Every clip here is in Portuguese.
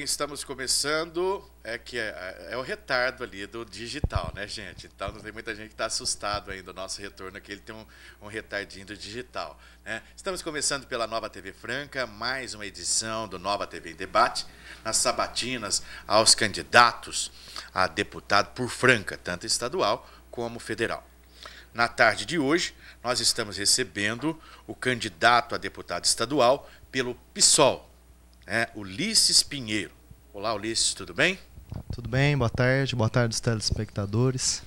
estamos começando, é o retardo ali do digital, né, gente? Então não tem muita gente que está assustado ainda, o nosso retorno aqui, ele tem um retardinho do digital, né? Estamos começando pela Nova TV Franca, mais uma edição do Nova TV em Debate, nas sabatinas aos candidatos a deputado por Franca, tanto estadual como federal. Na tarde de hoje, nós estamos recebendo o candidato a deputado estadual pelo PSOL, Ulisses Pinheiro. Olá, Ulisses, tudo bem? Tudo bem, boa tarde aos telespectadores.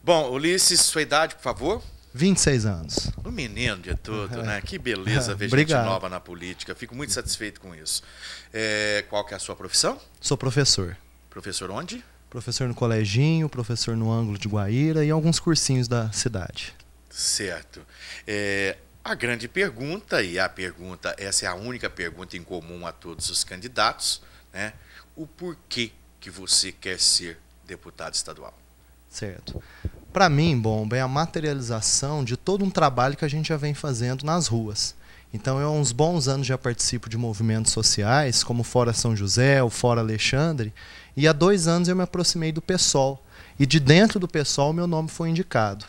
Bom, Ulisses, sua idade, por favor? 26 anos. Um menino de tudo, né? Que beleza ver gente nova na política, fico muito satisfeito com isso. Qual que é a sua profissão? Sou professor. Professor onde? Professor no Coleginho, professor no Ângulo de Guaíra e alguns cursinhos da cidade. Certo. A grande pergunta, essa é a única pergunta em comum a todos os candidatos, né? O porquê que você quer ser deputado estadual? Certo. Para mim, é a materialização de todo um trabalho que a gente já vem fazendo nas ruas. Então, eu há uns bons anos já participo de movimentos sociais, como o Fora São José, o Fora Alexandre, e há 2 anos eu me aproximei do PSOL. E de dentro do PSOL, meu nome foi indicado.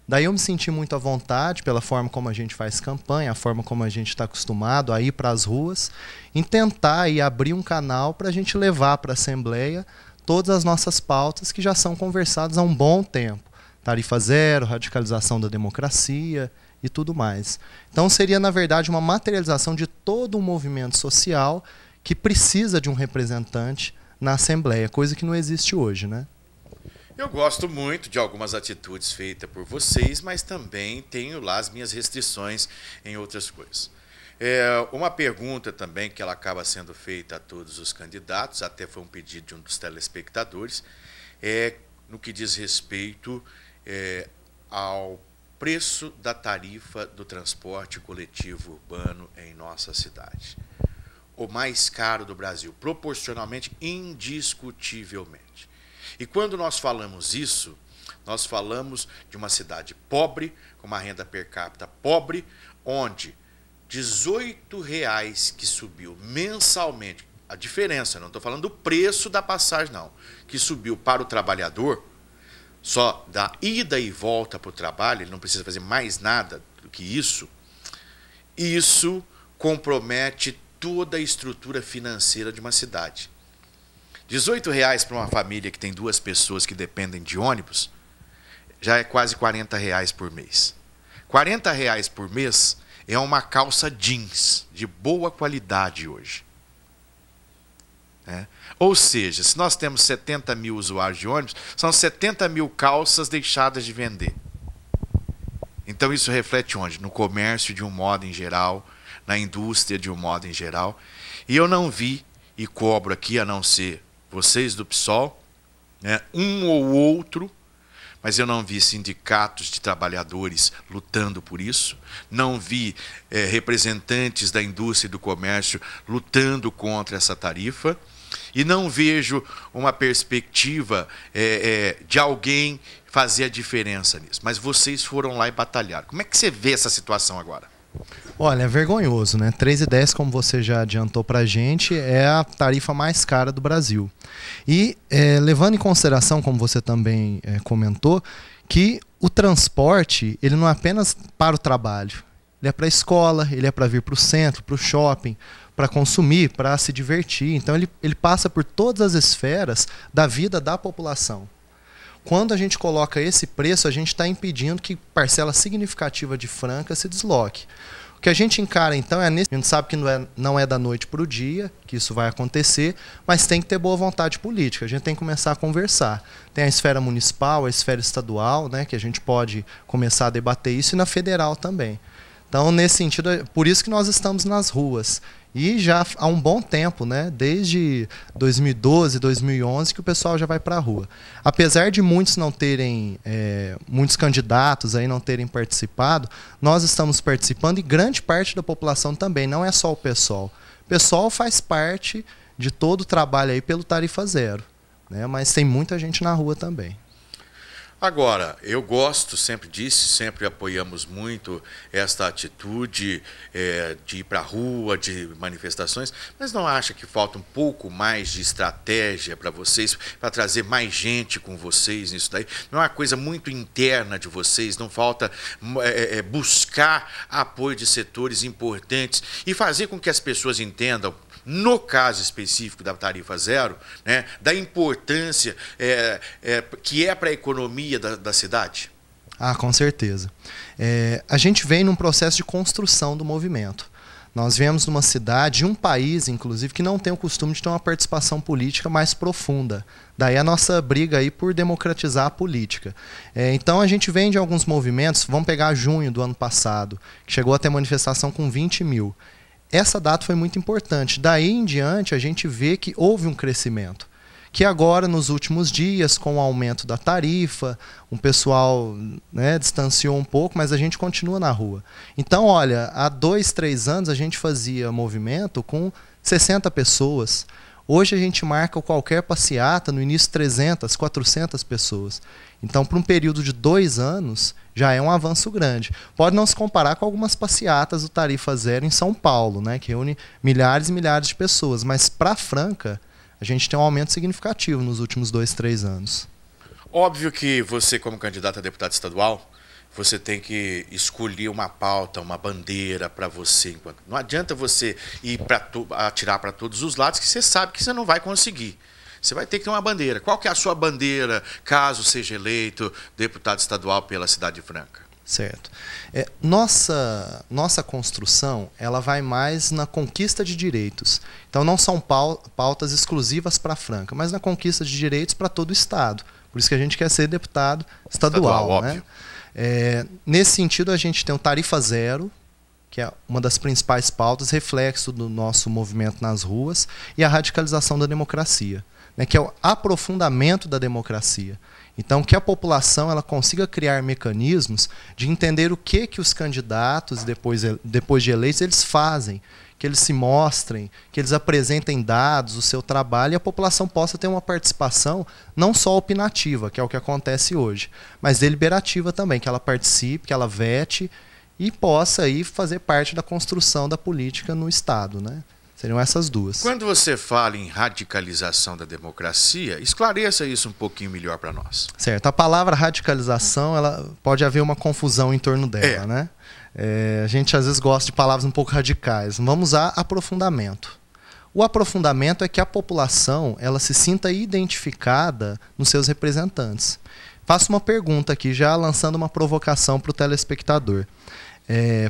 Daí eu me senti muito à vontade pela forma como a gente faz campanha, a forma como a gente está acostumado a ir para as ruas, em tentar e abrir um canal para a gente levar para a Assembleia todas as nossas pautas que já são conversadas há um bom tempo. Tarifa zero, radicalização da democracia e tudo mais. Então seria, na verdade, uma materialização de todo um movimento social que precisa de um representante na Assembleia, coisa que não existe hoje, né? Eu gosto muito de algumas atitudes feitas por vocês, mas também tenho lá as minhas restrições em outras coisas. Uma pergunta também que ela acaba sendo feita a todos os candidatos, até foi um pedido de um dos telespectadores, no que diz respeito ao preço da tarifa do transporte coletivo urbano em nossa cidade. O mais caro do Brasil, proporcionalmente, indiscutivelmente. E quando nós falamos isso, nós falamos de uma cidade pobre, com uma renda per capita pobre, onde R$18 que subiu mensalmente, a diferença, não estou falando do preço da passagem não, que subiu para o trabalhador, só da ida e volta para o trabalho, ele não precisa fazer mais nada do que isso compromete toda a estrutura financeira de uma cidade. R$18 para uma família que tem 2 pessoas que dependem de ônibus, já é quase R$40 por mês. R$40 por mês é uma calça jeans de boa qualidade hoje. Ou seja, se nós temos 70 mil usuários de ônibus, são 70 mil calças deixadas de vender. Então isso reflete onde? No comércio de um modo em geral, na indústria de um modo em geral. E eu não vi, e cobro aqui, a não ser vocês do PSOL, um ou outro, mas eu não vi sindicatos de trabalhadores lutando por isso, não vi representantes da indústria e do comércio lutando contra essa tarifa, e não vejo uma perspectiva de alguém fazer a diferença nisso. Mas vocês foram lá e batalharam. Como é que você vê essa situação agora? Olha, é vergonhoso, né? 3,10, como você já adiantou para a gente, é a tarifa mais cara do Brasil. E levando em consideração, como você também comentou, que o transporte ele não é apenas para o trabalho. Ele é para a escola, ele é para vir para o centro, para o shopping, para consumir, para se divertir. Então ele passa por todas as esferas da vida da população. Quando a gente coloca esse preço, a gente está impedindo que parcela significativa de Franca se desloque. O que a gente encara, então, a gente sabe que não é da noite para o dia, que isso vai acontecer, mas tem que ter boa vontade política. A gente tem que começar a conversar. Tem a esfera municipal, a esfera estadual, né, que a gente pode começar a debater isso, e na federal também. Então, nesse sentido, é por isso que nós estamos nas ruas. E já há um bom tempo, né? Desde 2012, 2011, que o pessoal já vai para a rua. Apesar de muitos não terem, muitos candidatos aí não terem participado, nós estamos participando e grande parte da população também, não é só o PSOL. O PSOL faz parte de todo o trabalho aí pelo Tarifa Zero, né? Mas tem muita gente na rua também. Agora, eu gosto, sempre disse, sempre apoiamos muito esta atitude de ir para a rua, de manifestações, mas não acha que falta um pouco mais de estratégia para vocês, para trazer mais gente com vocês nisso daí? Não é uma coisa muito interna de vocês, não falta buscar apoio de setores importantes e fazer com que as pessoas entendam, no caso específico da tarifa zero, né, da importância que é para a economia da cidade? Ah, com certeza. A gente vem num processo de construção do movimento. Nós viemos numa cidade, um país, inclusive, que não tem o costume de ter uma participação política mais profunda. Daí a nossa briga aí por democratizar a política. Então a gente vem de alguns movimentos, vamos pegar junho do ano passado, que chegou a ter manifestação com 20 mil. Essa data foi muito importante. Daí em diante a gente vê que houve um crescimento. Que agora, nos últimos dias, com o aumento da tarifa, o pessoal, né, distanciou um pouco, mas a gente continua na rua. Então, olha, há 2, 3 anos a gente fazia movimento com 60 pessoas. Hoje a gente marca qualquer passeata, no início 300, 400 pessoas. Então, para um período de 2 anos, já é um avanço grande. Pode não se comparar com algumas passeatas do Tarifa Zero em São Paulo, né, que reúne milhares e milhares de pessoas, mas para Franca, a gente tem um aumento significativo nos últimos 2, 3 anos. Óbvio que você, como candidato a deputado estadual, você tem que escolher uma pauta, uma bandeira para você. Não adianta você ir atirar para todos os lados, que você sabe que você não vai conseguir. Você vai ter que ter uma bandeira. Qual que é a sua bandeira, caso seja eleito deputado estadual pela cidade de Franca? Certo. Nossa construção, ela vai mais na conquista de direitos. Então não são pautas exclusivas para Franca, mas na conquista de direitos para todo o Estado. Por isso que a gente quer ser deputado estadual, óbvio. Né? Nesse sentido, a gente tem o Tarifa Zero, que é uma das principais pautas, reflexo do nosso movimento nas ruas, e a radicalização da democracia, né, que é o aprofundamento da democracia. Então, que a população ela consiga criar mecanismos de entender o que os candidatos, depois de eleitos, eles fazem, que eles se mostrem, que eles apresentem dados, o seu trabalho, e a população possa ter uma participação não só opinativa, que é o que acontece hoje, mas deliberativa também, que ela participe, que ela vete e possa aí fazer parte da construção da política no Estado, né? Seriam essas duas. Quando você fala em radicalização da democracia, esclareça isso um pouquinho melhor para nós. Certo. A palavra radicalização, ela pode haver uma confusão em torno dela, né? A gente às vezes gosta de palavras um pouco radicais. Vamos usar aprofundamento. O aprofundamento é que a população ela se sinta identificada nos seus representantes. Faço uma pergunta aqui, já lançando uma provocação para o telespectador.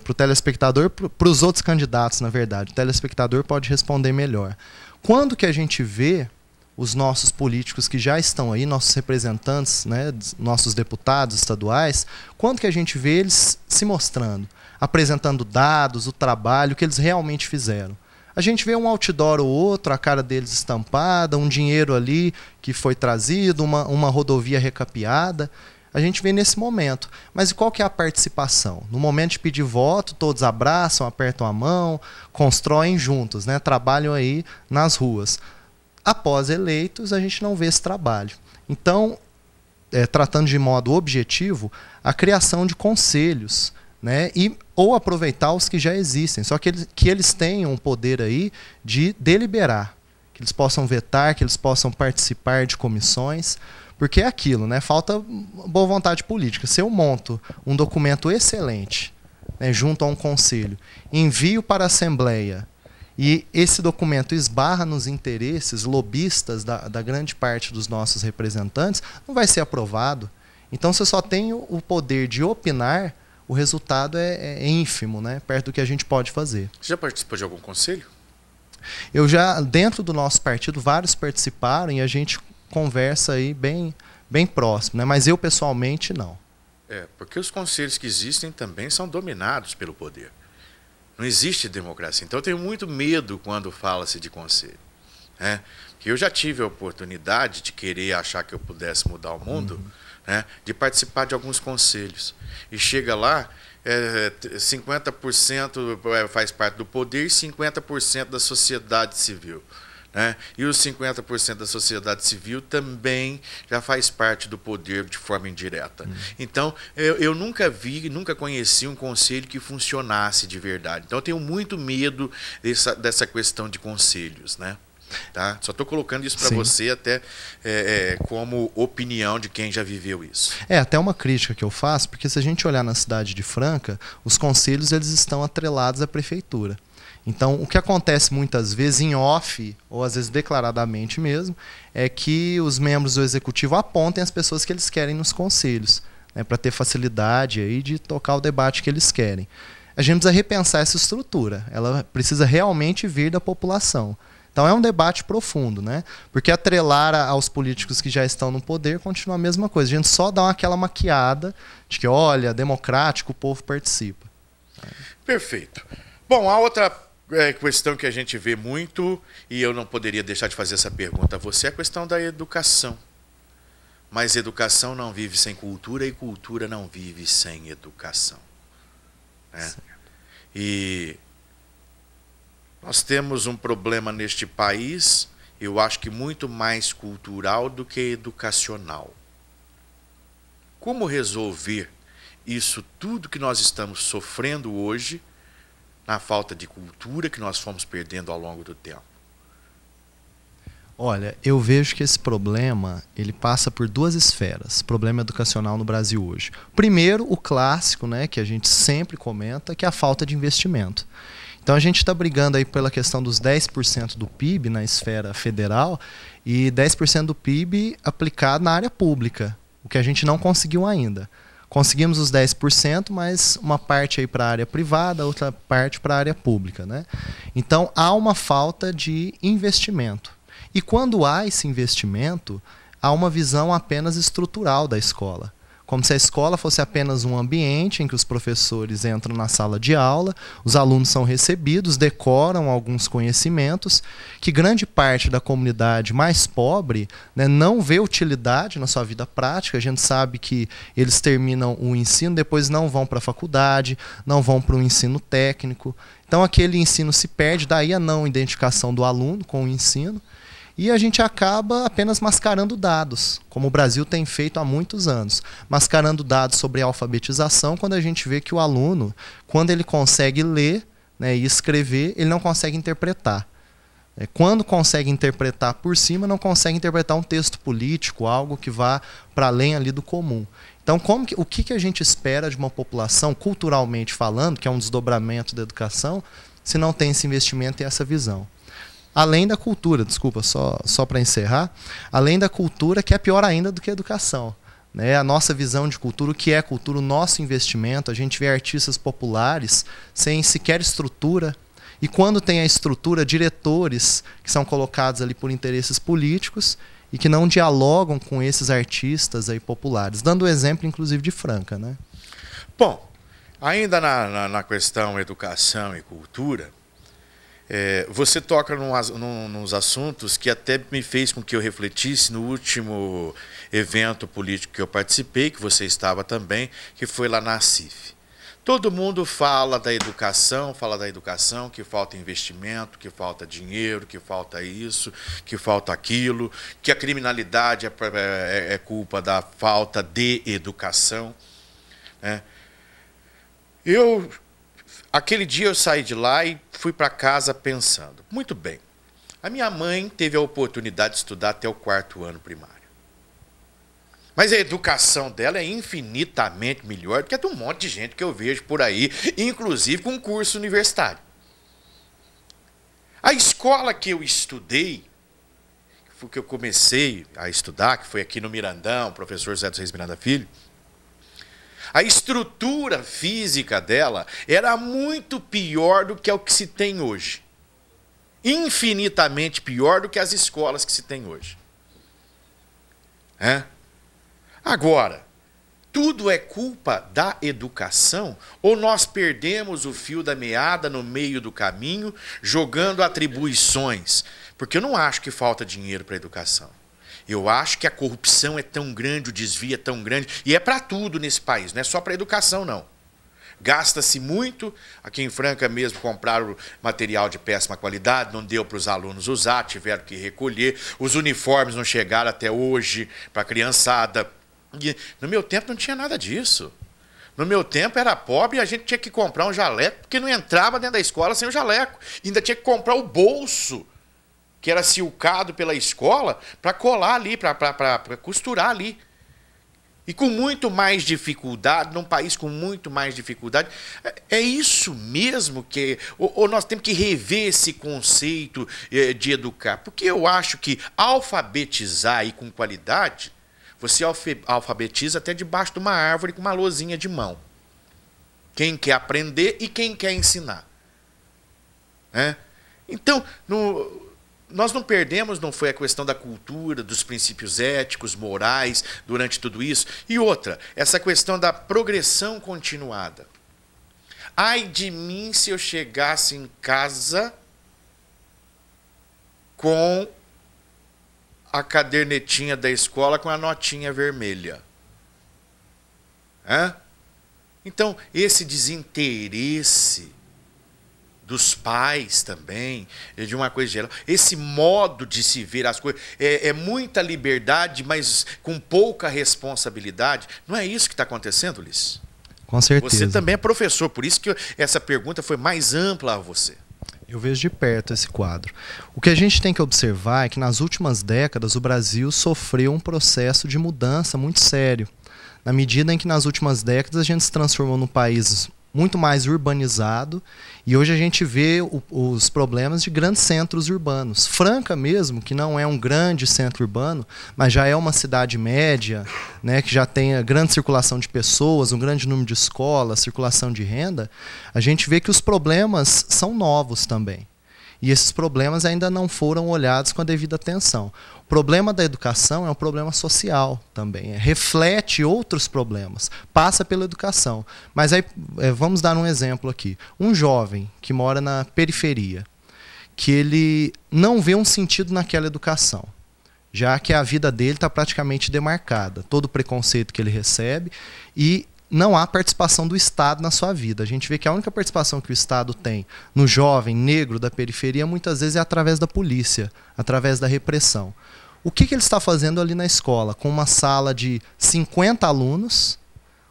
Para o telespectador, para os outros candidatos, na verdade. O telespectador pode responder melhor. Quando que a gente vê os nossos políticos que já estão aí, nossos representantes, né, nossos deputados estaduais, quando que a gente vê eles se mostrando, apresentando dados, o trabalho que eles realmente fizeram? A gente vê um outdoor ou outro, a cara deles estampada, um dinheiro ali que foi trazido, uma rodovia recapeada. A gente vê nesse momento. Mas qual que é a participação? No momento de pedir voto, todos abraçam, apertam a mão, constroem juntos, né? Trabalham aí nas ruas. Após eleitos, a gente não vê esse trabalho. Então, tratando de modo objetivo, a criação de conselhos, né? Ou aproveitar os que já existem, só que eles tenham um poder aí de deliberar, que eles possam vetar, que eles possam participar de comissões. Porque é aquilo, né? Falta boa vontade política. Se eu monto um documento excelente, né, junto a um conselho, envio para a Assembleia e esse documento esbarra nos interesses lobistas da grande parte dos nossos representantes, não vai ser aprovado. Então, se eu só tenho o poder de opinar, o resultado é ínfimo, né, perto do que a gente pode fazer. Você já participou de algum conselho? Eu já, dentro do nosso partido, vários participaram e a gente conversa aí bem próximo, né? Mas eu pessoalmente não. Porque os conselhos que existem também são dominados pelo poder. Não existe democracia. Então eu tenho muito medo quando fala-se de conselho, né? Porque eu já tive a oportunidade de querer achar que eu pudesse mudar o mundo, né? De participar de alguns conselhos. E chega lá, 50% faz parte do poder e 50% da sociedade civil. né? E os 50% da sociedade civil também já faz parte do poder de forma indireta. Então, eu nunca vi, nunca conheci um conselho que funcionasse de verdade. Então, eu tenho muito medo dessa questão de conselhos, né? Tá? Só estou colocando isso para você até como opinião de quem já viveu isso. É até uma crítica que eu faço, porque se a gente olhar na cidade de Franca, os conselhos eles estão atrelados à prefeitura. Então, o que acontece muitas vezes em off, ou às vezes declaradamente mesmo, é que os membros do executivo apontem as pessoas que eles querem nos conselhos, né, para ter facilidade aí de tocar o debate que eles querem. A gente precisa repensar essa estrutura, ela precisa realmente vir da população. Então é um debate profundo, né? Porque atrelar aos políticos que já estão no poder continua a mesma coisa. A gente só dá aquela maquiada de que, olha, democrático, o povo participa. Perfeito. Bom, a outra questão que a gente vê muito, e eu não poderia deixar de fazer essa pergunta a você, é a questão da educação. Mas educação não vive sem cultura e cultura não vive sem educação. Né? E nós temos um problema neste país, eu acho que muito mais cultural do que educacional. Como resolver isso tudo que nós estamos sofrendo hoje na falta de cultura que nós fomos perdendo ao longo do tempo? Olha, eu vejo que esse problema ele passa por duas esferas, problema educacional no Brasil hoje. Primeiro, o clássico, né, que a gente sempre comenta, que é a falta de investimento. Então a gente está brigando aí pela questão dos 10% do PIB na esfera federal e 10% do PIB aplicado na área pública, o que a gente não conseguiu ainda. Conseguimos os 10%, mas uma parte aí para a área privada, outra parte para a área pública, né? Então há uma falta de investimento. E quando há esse investimento, há uma visão apenas estrutural da escola. Como se a escola fosse apenas um ambiente em que os professores entram na sala de aula, os alunos são recebidos, decoram alguns conhecimentos, que grande parte da comunidade mais pobre, né, não vê utilidade na sua vida prática. A gente sabe que eles terminam o ensino, depois não vão para a faculdade, não vão para o ensino técnico. Então aquele ensino se perde, daí a não identificação do aluno com o ensino. E a gente acaba apenas mascarando dados, como o Brasil tem feito há muitos anos. Mascarando dados sobre alfabetização, quando a gente vê que o aluno, quando ele consegue ler, né, e escrever, ele não consegue interpretar. Quando consegue interpretar por cima, não consegue interpretar um texto político, algo que vá para além ali do comum. Então, o que a gente espera de uma população, culturalmente falando, que é um desdobramento da educação, se não tem esse investimento e essa visão? Além da cultura, desculpa, só para encerrar, além da cultura, que é pior ainda do que a educação. Né? A nossa visão de cultura, o que é cultura, o nosso investimento, a gente vê artistas populares sem sequer estrutura, e quando tem a estrutura, diretores que são colocados ali por interesses políticos e que não dialogam com esses artistas aí populares. Dando o exemplo, inclusive, de Franca. Né? Bom, ainda na questão educação e cultura, você toca nos assuntos que até me fez com que eu refletisse no último evento político que eu participei, que você estava também, que foi lá na CIF. Todo mundo fala da educação, que falta investimento, que falta dinheiro, que falta isso, que falta aquilo, que a criminalidade é culpa da falta de educação. Né? Aquele dia eu saí de lá e fui para casa pensando, muito bem, a minha mãe teve a oportunidade de estudar até o 4º ano primário. Mas a educação dela é infinitamente melhor do que a de um monte de gente que eu vejo por aí, inclusive com curso universitário. A escola que eu estudei, que eu comecei a estudar, que foi aqui no Mirandão, professor Zé dos Reis Miranda Filho, a estrutura física dela era muito pior do que o que se tem hoje. Infinitamente pior do que as escolas que se tem hoje. Agora, tudo é culpa da educação ou nós perdemos o fio da meada no meio do caminho, jogando atribuições? Porque eu não acho que falta dinheiro para a educação. Eu acho que a corrupção é tão grande, o desvio é tão grande, e é para tudo nesse país, não é só para a educação, não. Gasta-se muito. Aqui em Franca mesmo compraram material de péssima qualidade, não deu para os alunos usar, tiveram que recolher. Os uniformes não chegaram até hoje para a criançada. E no meu tempo não tinha nada disso. No meu tempo era pobre e a gente tinha que comprar um jaleco, porque não entrava dentro da escola sem o jaleco. E ainda tinha que comprar o bolso, que era silcado pela escola, para colar ali, para costurar ali. E com muito mais dificuldade, num país com muito mais dificuldade, é isso mesmo que... Ou nós temos que rever esse conceito de educar. Porque eu acho que alfabetizar aí com qualidade, você alfabetiza até debaixo de uma árvore com uma lousinha de mão. Quem quer aprender e quem quer ensinar. Né? Então, nós não perdemos, não foi a questão da cultura, dos princípios éticos, morais, durante tudo isso. E outra, essa questão da progressão continuada. Ai de mim se eu chegasse em casa com a cadernetinha da escola com a notinha vermelha. Então, esse desinteresse dos pais também, de uma coisa geral, esse modo de se ver as coisas, é muita liberdade, mas com pouca responsabilidade. Não é isso que está acontecendo, Ulisses? Com certeza. Você também é professor, por isso que essa pergunta foi mais ampla a você. Eu vejo de perto esse quadro. O que a gente tem que observar é que nas últimas décadas o Brasil sofreu um processo de mudança muito sério. Na medida em que nas últimas décadas a gente se transformou num país muito mais urbanizado e hoje a gente vê os problemas de grandes centros urbanos. Franca mesmo, que não é um grande centro urbano, mas já é uma cidade média, né, que já tem a grande circulação de pessoas, um grande número de escolas, circulação de renda, a gente vê que os problemas são novos também. E esses problemas ainda não foram olhados com a devida atenção. O problema da educação é um problema social também. Reflete outros problemas. Passa pela educação. Mas aí, vamos dar um exemplo aqui. Um jovem que mora na periferia, que ele não vê um sentido naquela educação, já que a vida dele está praticamente demarcada. Todo o preconceito que ele recebe e não há participação do Estado na sua vida. A gente vê que a única participação que o Estado tem no jovem negro da periferia muitas vezes é através da polícia, através da repressão. O que ele está fazendo ali na escola? Com uma sala de 50 alunos,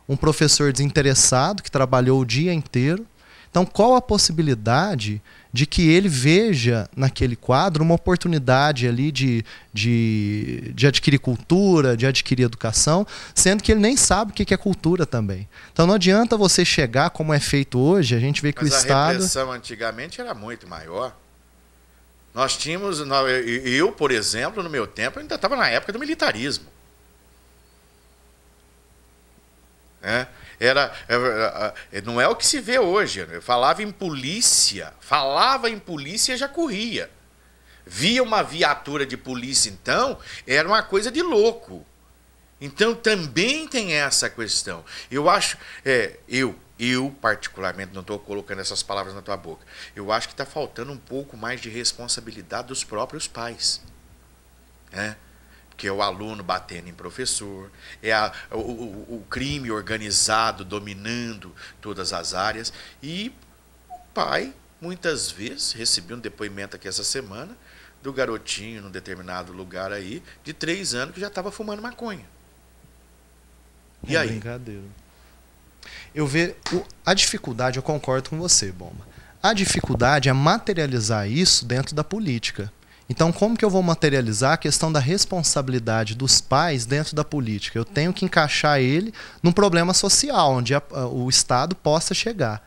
um professor desinteressado que trabalhou o dia inteiro. Então, qual a possibilidade de que ele veja naquele quadro uma oportunidade ali de adquirir cultura, de adquirir educação, sendo que ele nem sabe o que é cultura também. Então não adianta você chegar, como é feito hoje, a gente vê que o Estado... Mas a repressão antigamente era muito maior. Nós tínhamos... Eu, por exemplo, no meu tempo, ainda estava na época do militarismo. Não é o que se vê hoje. Eu falava em polícia e já corria. Via uma viatura de polícia, então, era uma coisa de louco. Então também tem essa questão. Eu acho, eu particularmente, não estou colocando essas palavras na tua boca, eu acho que está faltando um pouco mais de responsabilidade dos próprios pais. Que é o aluno batendo em professor, o crime organizado dominando todas as áreas. E o pai, muitas vezes, recebi um depoimento aqui essa semana, do garotinho num determinado lugar aí, de 3 anos, que já estava fumando maconha. E aí? Brincadeira. Eu vejo a dificuldade, eu concordo com você, Bomba. A dificuldade é materializar isso dentro da política. Então, como que eu vou materializar a questão da responsabilidade dos pais dentro da política? Eu tenho que encaixar ele num problema social, onde o Estado possa chegar.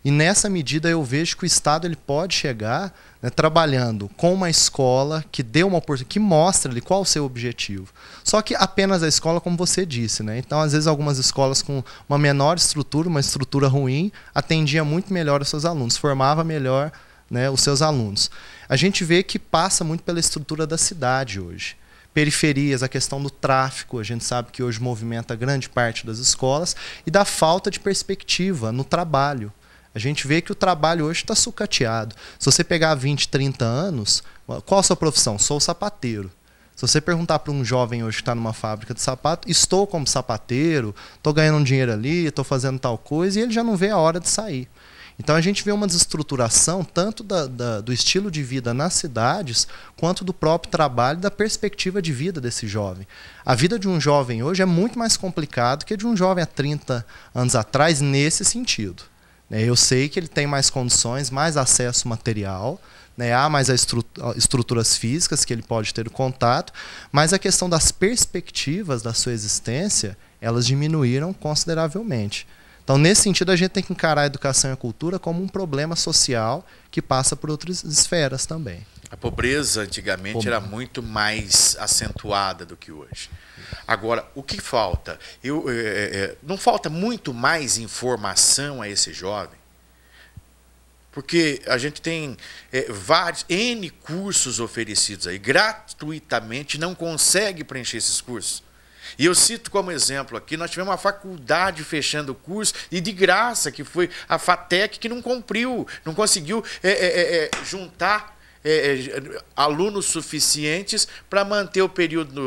E nessa medida eu vejo que o Estado ele pode chegar, né, trabalhando com uma escola que dê uma oportunidade, que mostre ali qual o seu objetivo. Só que apenas a escola, como você disse, né? Então, às vezes, algumas escolas com uma menor estrutura, uma estrutura ruim, atendia muito melhor os seus alunos, formava melhor, né, os seus alunos. A gente vê que passa muito pela estrutura da cidade hoje. Periferias, a questão do tráfico, a gente sabe que hoje movimenta grande parte das escolas, e da falta de perspectiva no trabalho. A gente vê que o trabalho hoje está sucateado. Se você pegar 20, 30 anos, qual a sua profissão? Sou sapateiro. Se você perguntar para um jovem hoje que está numa fábrica de sapato, estou como sapateiro, estou ganhando um dinheiro ali, estou fazendo tal coisa, e ele já não vê a hora de sair. Então a gente vê uma desestruturação tanto do estilo de vida nas cidades, quanto do próprio trabalho, da perspectiva de vida desse jovem. A vida de um jovem hoje é muito mais complicada que a de um jovem há 30 anos atrás, nesse sentido. Eu sei que ele tem mais condições, mais acesso material, há mais estruturas físicas que ele pode ter o contato, mas a questão das perspectivas da sua existência, elas diminuíram consideravelmente. Então, nesse sentido, a gente tem que encarar a educação e a cultura como um problema social que passa por outras esferas também. A pobreza antigamente era muito mais acentuada do que hoje. Agora, o que falta? Não falta muito mais informação a esse jovem? Porque a gente tem vários N cursos oferecidos aí, gratuitamente, não consegue preencher esses cursos. E eu cito como exemplo aqui, nós tivemos uma faculdade fechando o curso, e de graça, que foi a FATEC, que não cumpriu, não conseguiu juntar alunos suficientes para manter o período,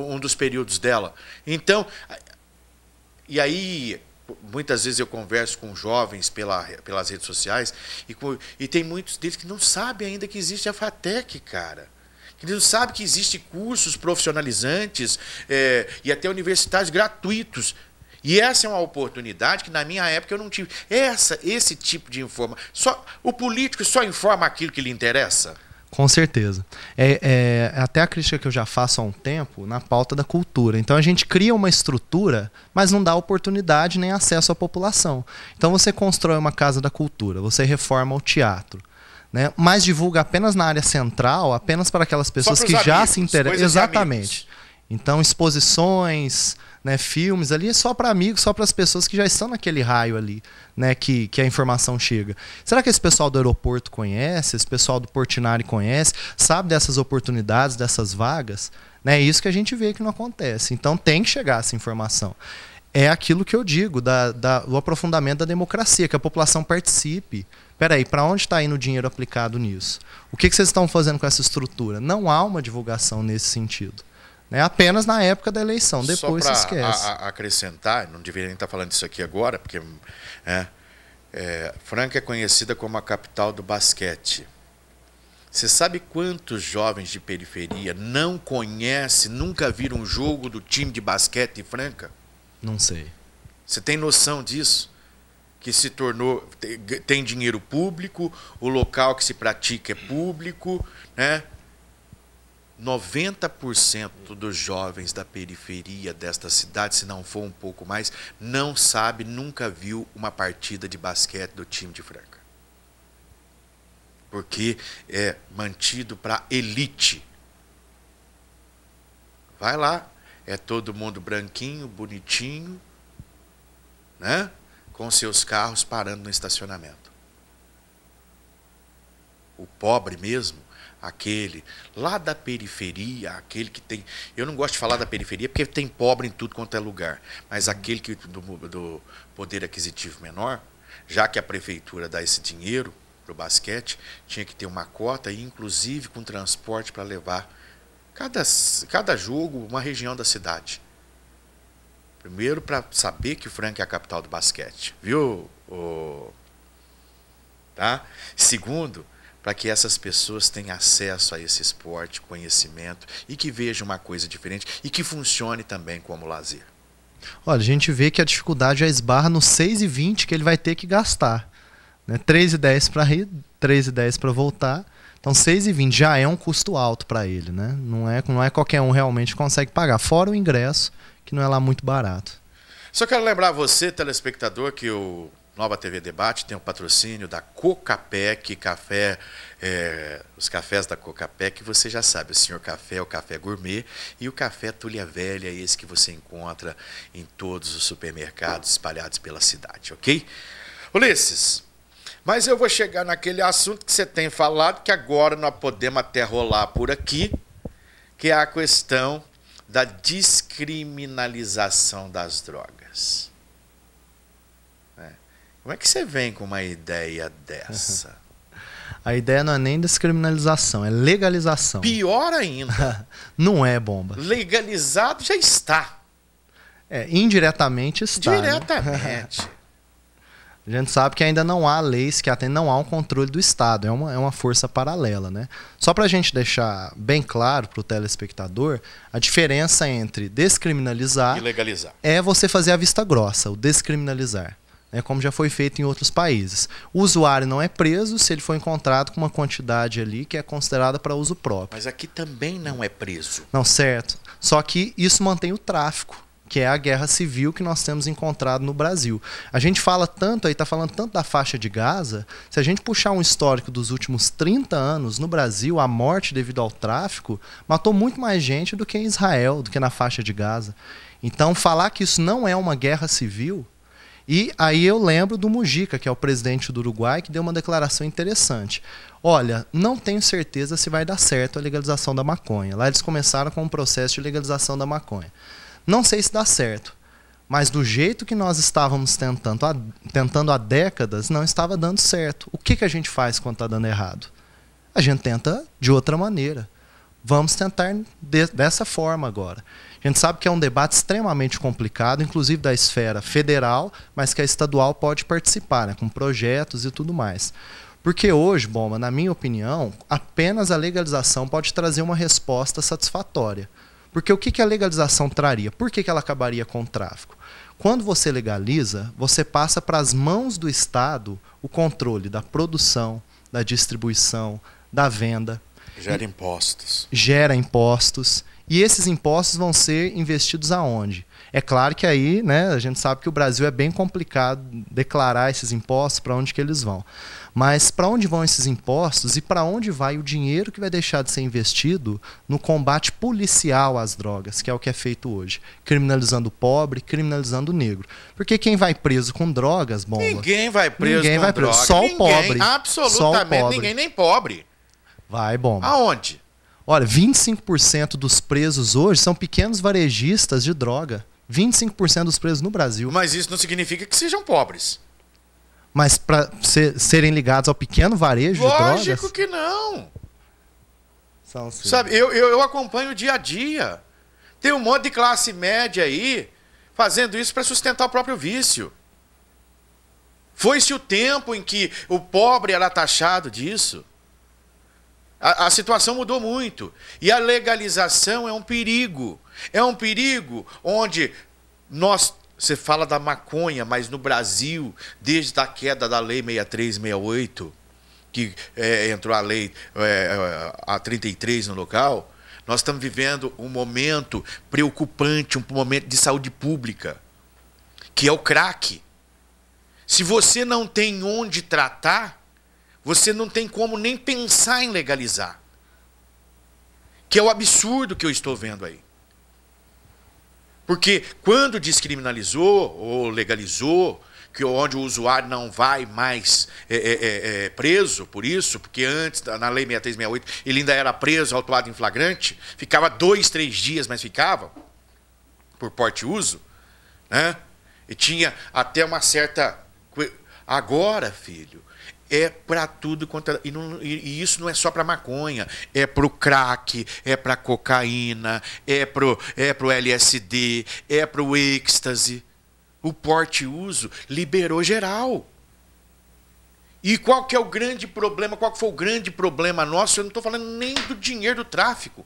um dos períodos dela. Então, e aí, muitas vezes eu converso com jovens pelas redes sociais, e tem muitos deles que não sabem ainda que existe a FATEC, cara. Que não sabem que existem cursos profissionalizantes e até universitários gratuitos. E essa é uma oportunidade que na minha época eu não tive. Esse tipo de informação. O político só informa aquilo que lhe interessa? Com certeza. Até a crítica que eu já faço há um tempo na pauta da cultura. Então a gente cria uma estrutura, mas não dá oportunidade nem acesso à população. Então você constrói uma casa da cultura, você reforma o teatro, mas divulga apenas na área central, apenas para aquelas pessoas que já se interessam. Exatamente. Então, exposições, filmes ali é só para amigos, só para as pessoas que já estão naquele raio ali, que a informação chega. Será que esse pessoal do aeroporto conhece? Esse pessoal do Portinari conhece? Sabe dessas oportunidades, dessas vagas? É isso que a gente vê que não acontece. Então, tem que chegar essa informação. É aquilo que eu digo, do aprofundamento da democracia, que a população participe. Peraí, para onde está indo o dinheiro aplicado nisso? O que vocês estão fazendo com essa estrutura? Não há uma divulgação nesse sentido. Apenas na época da eleição, depois se esquece. Acrescentar, não deveria nem estar falando isso aqui agora, porque Franca é conhecida como a capital do basquete. Você sabe quantos jovens de periferia não conhecem, nunca viram um jogo do time de basquete de Franca? Não sei. Você tem noção disso? Que se tornou, tem dinheiro público, o local que se pratica é público, 90% dos jovens da periferia desta cidade, se não for um pouco mais, não sabe, nunca viu uma partida de basquete do time de Franca. Porque é mantido para elite. Vai lá, é todo mundo branquinho, bonitinho, com seus carros parando no estacionamento. O pobre mesmo, aquele lá da periferia, aquele que tem... Eu não gosto de falar da periferia porque tem pobre em tudo quanto é lugar, mas aquele que do poder aquisitivo menor, já que a prefeitura dá esse dinheiro para o basquete, tinha que ter uma cota e inclusive com transporte para levar cada jogo uma região da cidade. Primeiro, para saber que Franca é a capital do basquete, viu? Tá? Segundo, para que essas pessoas tenham acesso a esse esporte, conhecimento, e que vejam uma coisa diferente e que funcione também como lazer. Olha, a gente vê que a dificuldade já esbarra no 6,20 que ele vai ter que gastar. 3,10 para ir, 3,10 para voltar. Então 6,20 já é um custo alto para ele. Não é qualquer um realmente consegue pagar, fora o ingresso, que não é lá muito barato. Só quero lembrar você, telespectador, que o Nova TV Debate tem o patrocínio da Cocapec Café, os cafés da Cocapec, você já sabe, o Senhor Café é o café gourmet, e o café Tulha Velha é esse que você encontra em todos os supermercados espalhados pela cidade, ok? Ulisses, mas eu vou chegar naquele assunto que você tem falado, que agora nós podemos até rolar por aqui, que é a questão da descriminalização das drogas. Como é que você vem com uma ideia dessa? A ideia não é nem descriminalização, é legalização. Pior ainda. Não é, Bomba. Legalizado já está. Indiretamente está. Diretamente. Né? A gente sabe que ainda não há leis que atendem, não há um controle do Estado, é uma força paralela. Né? Só para a gente deixar bem claro para o telespectador, a diferença entre descriminalizar e legalizar é você fazer a vista grossa, o descriminalizar, né? Como já foi feito em outros países. O usuário não é preso se ele for encontrado com uma quantidade ali que é considerada para uso próprio. Mas aqui também não é preso. Não, certo. Só que isso mantém o tráfico, que é a guerra civil que nós temos encontrado no Brasil. A gente fala tanto, aí está falando tanto da faixa de Gaza, se a gente puxar um histórico dos últimos 30 anos no Brasil, a morte devido ao tráfico matou muito mais gente do que em Israel, do que na faixa de Gaza. Então, falar que isso não é uma guerra civil... E aí eu lembro do Mujica, que é o presidente do Uruguai, que deu uma declaração interessante. Olha, não tenho certeza se vai dar certo a legalização da maconha. Lá eles começaram com um processo de legalização da maconha. Não sei se dá certo, mas do jeito que nós estávamos tentando há décadas, não estava dando certo. O que a gente faz quando está dando errado? A gente tenta de outra maneira. Vamos tentar dessa forma agora. A gente sabe que é um debate extremamente complicado, inclusive da esfera federal, mas que a estadual pode participar, né, com projetos e tudo mais. Porque hoje, Bomba, na minha opinião, apenas a legalização pode trazer uma resposta satisfatória. Porque o que a legalização traria? Por que ela acabaria com o tráfico? Quando você legaliza, você passa para as mãos do Estado o controle da produção, da distribuição, da venda. Gera impostos. Gera impostos. E esses impostos vão ser investidos aonde? É claro que aí, né, a gente sabe que o Brasil é bem complicado declarar esses impostos, para onde que eles vão. Mas para onde vão esses impostos e para onde vai o dinheiro que vai deixar de ser investido no combate policial às drogas, que é o que é feito hoje, criminalizando o pobre, criminalizando o negro. Porque quem vai preso com drogas, Bomba... Ninguém vai preso ninguém com vai preso. drogas. Só ninguém, o pobre. Absolutamente só o pobre. Ninguém, nem pobre. Vai, Bomba. Aonde? Olha, 25% dos presos hoje são pequenos varejistas de droga. 25% dos presos no Brasil. Mas isso não significa que sejam pobres. Mas para serem ligados ao pequeno varejo de drogas? Lógico que não. São, sim. Sabe, eu acompanho o dia a dia. Tem um monte de classe média aí fazendo isso para sustentar o próprio vício. Foi-se o tempo em que o pobre era taxado disso. A situação mudou muito. E a legalização é um perigo. É um perigo onde você fala da maconha, mas no Brasil, desde a queda da Lei 6368, que entrou a Lei a 33 no local, nós estamos vivendo um momento preocupante, um momento de saúde pública, que é o crack. Se você não tem onde tratar, você não tem como nem pensar em legalizar. Que é o absurdo que eu estou vendo aí. Porque quando descriminalizou ou legalizou, que onde o usuário não vai mais preso por isso, porque antes, na Lei 6368, ele ainda era preso, autuado em flagrante, ficava 2, 3 dias, mas ficava, por porte e uso, né? E tinha até uma certa... Agora, filho, é para tudo quanto... E isso não é só para maconha, é para o crack, é para cocaína, é pro LSD, é para o êxtase. O porte e uso liberou geral. E qual que é o grande problema? Qual que foi o grande problema nosso? Eu não estou falando nem do dinheiro do tráfico.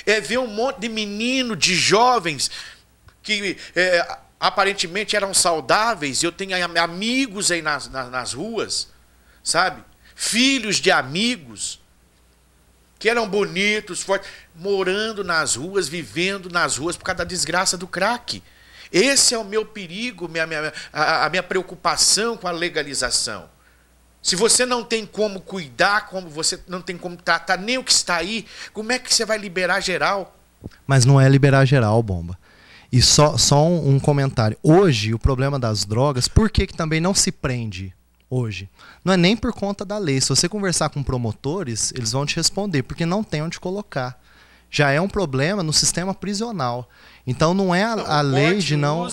É ver um monte de menino, de jovens, que aparentemente eram saudáveis. Eu tenho amigos aí nas ruas, sabe? Filhos de amigos que eram bonitos, fortes, morando nas ruas, vivendo nas ruas por causa da desgraça do crack. Esse é o meu perigo, a minha preocupação com a legalização. Se você não tem como cuidar, como você não tem como tratar nem o que está aí, como é que você vai liberar geral? Mas não é liberar geral, Bomba. E só um comentário. Hoje, o problema das drogas, por que também não se prende hoje? Não é nem por conta da lei. Se você conversar com promotores, eles vão te responder, porque não tem onde colocar. já é um problema no sistema prisional. Então não é a lei de não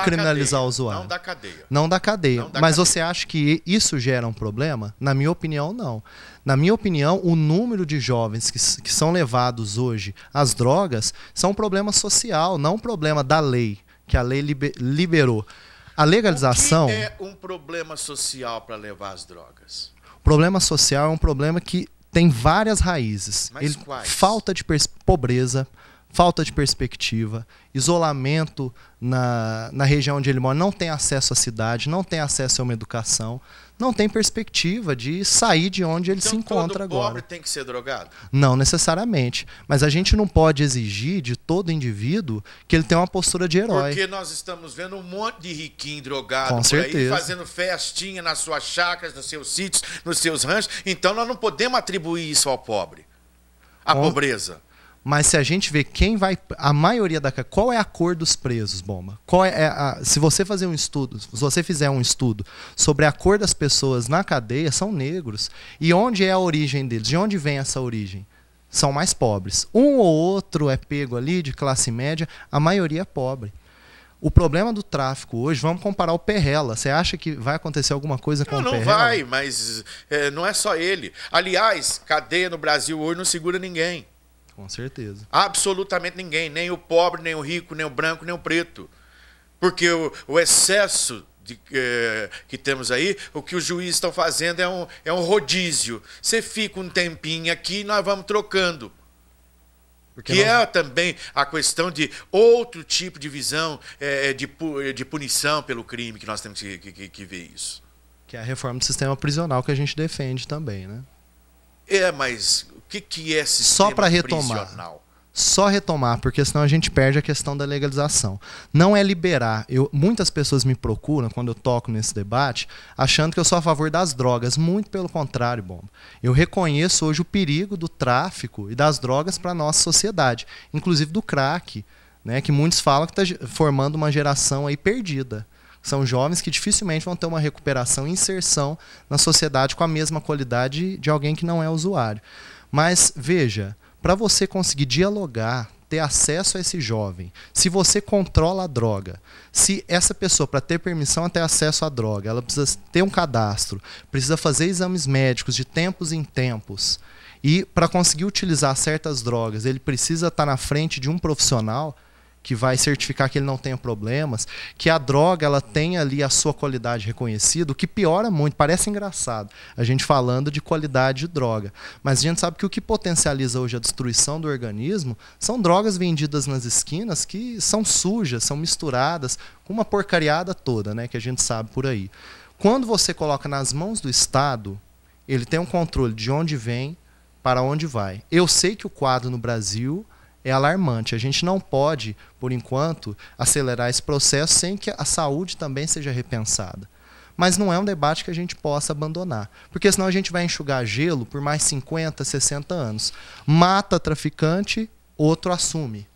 criminalizar o usuário. Não dá cadeia. Não dá cadeia. Não dá Mas cadeia. você acha que isso gera um problema? Na minha opinião, não. Na minha opinião, o número de jovens que são levados hoje às drogas são um problema social, não um problema da lei, que a lei liberou. A legalização... O que é um problema social para levar as drogas? O problema social é um problema que tem várias raízes. Mas quais? Falta de pobreza, falta de perspectiva, isolamento na região onde ele mora, não tem acesso à cidade, não tem acesso a uma educação, não tem perspectiva de sair de onde ele se encontra todo pobre agora. tem que ser drogado? Não necessariamente. Mas a gente não pode exigir de todo indivíduo que ele tenha uma postura de herói. Porque nós estamos vendo um monte de riquinho drogado Com por certeza. aí, fazendo festinha nas suas chácaras, nos seus sítios, nos seus ranchos. Então nós não podemos atribuir isso ao pobre. A pobreza. Mas se a gente vê quem vai... A maioria qual é a cor dos presos, Bomba? Se você fizer um estudo sobre a cor das pessoas na cadeia, são negros. E onde é a origem deles? De onde vem essa origem? São mais pobres. Um ou outro é pego ali de classe média, a maioria é pobre. O problema do tráfico hoje, vamos comparar o Perrella. Você acha que vai acontecer alguma coisa com o Perrella? Não vai, mas não é só ele. Aliás, cadeia no Brasil hoje não segura ninguém. Com certeza. Absolutamente ninguém. Nem o pobre, nem o rico, nem o branco, nem o preto. Porque o excesso que temos aí, o que os juízes estão fazendo é um rodízio. Você fica um tempinho aqui e nós vamos trocando. Que é também a questão de outro tipo de visão de punição pelo crime, que nós temos que ver isso. Que é a reforma do sistema prisional que a gente defende também, né? Mas o que é sistema Só para retomar. prisional? Só retomar, porque senão a gente perde a questão da legalização. Não é liberar. Muitas pessoas me procuram, quando eu toco nesse debate, achando que eu sou a favor das drogas. Muito pelo contrário, Bomba. Eu reconheço hoje o perigo do tráfico e das drogas para a nossa sociedade. Inclusive do crack, né, que muitos falam que está formando uma geração aí perdida. São jovens que dificilmente vão ter uma recuperação e inserção na sociedade com a mesma qualidade de alguém que não é usuário. Mas, veja... Para você conseguir dialogar, ter acesso a esse jovem, se você controla a droga, se essa pessoa, para ter permissão a ter acesso à droga, ela precisa ter um cadastro, precisa fazer exames médicos de tempos em tempos, e para conseguir utilizar certas drogas, ele precisa estar na frente de um profissional que vai certificar que ele não tenha problemas, que a droga ela tenha ali a sua qualidade reconhecida, o que piora muito. Parece engraçado a gente falando de qualidade de droga, mas a gente sabe que o que potencializa hoje a destruição do organismo são drogas vendidas nas esquinas que são sujas, são misturadas com uma porcariada toda, né, que a gente sabe por aí. Quando você coloca nas mãos do Estado, ele tem um controle de onde vem, para onde vai. Eu sei que o quadro no Brasil é alarmante. A gente não pode, por enquanto, acelerar esse processo sem que a saúde também seja repensada. Mas não é um debate que a gente possa abandonar. Porque senão a gente vai enxugar gelo por mais 50, 60 anos. Mata traficante, outro assume.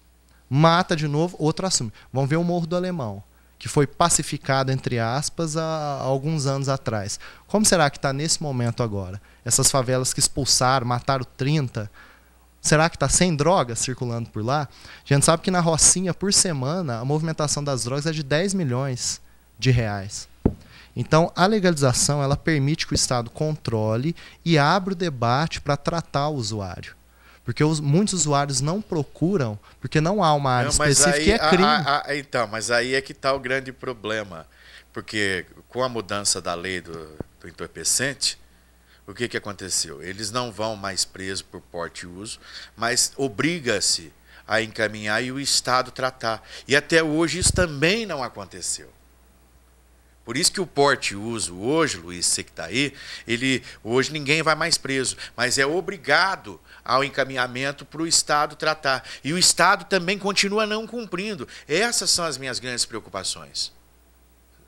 Mata de novo, outro assume. Vamos ver o Morro do Alemão, que foi pacificado, entre aspas, há alguns anos atrás. Como será que está nesse momento agora? Essas favelas que expulsaram, mataram 30... Será que está sem drogas circulando por lá? A gente sabe que na Rocinha, por semana, a movimentação das drogas é de 10 milhões de reais. Então, a legalização ela permite que o Estado controle e abra o debate para tratar o usuário. Porque muitos usuários não procuram, porque não há uma área específica que é crime. Então, mas aí é que está o grande problema. Porque com a mudança da lei do entorpecente, o que aconteceu? Eles não vão mais presos por porte e uso, mas obriga-se a encaminhar e o Estado tratar. E até hoje isso também não aconteceu. Por isso que o porte e uso hoje, Luiz, você que está aí, hoje ninguém vai mais preso, mas é obrigado ao encaminhamento para o Estado tratar. E o Estado também continua não cumprindo. Essas são as minhas grandes preocupações.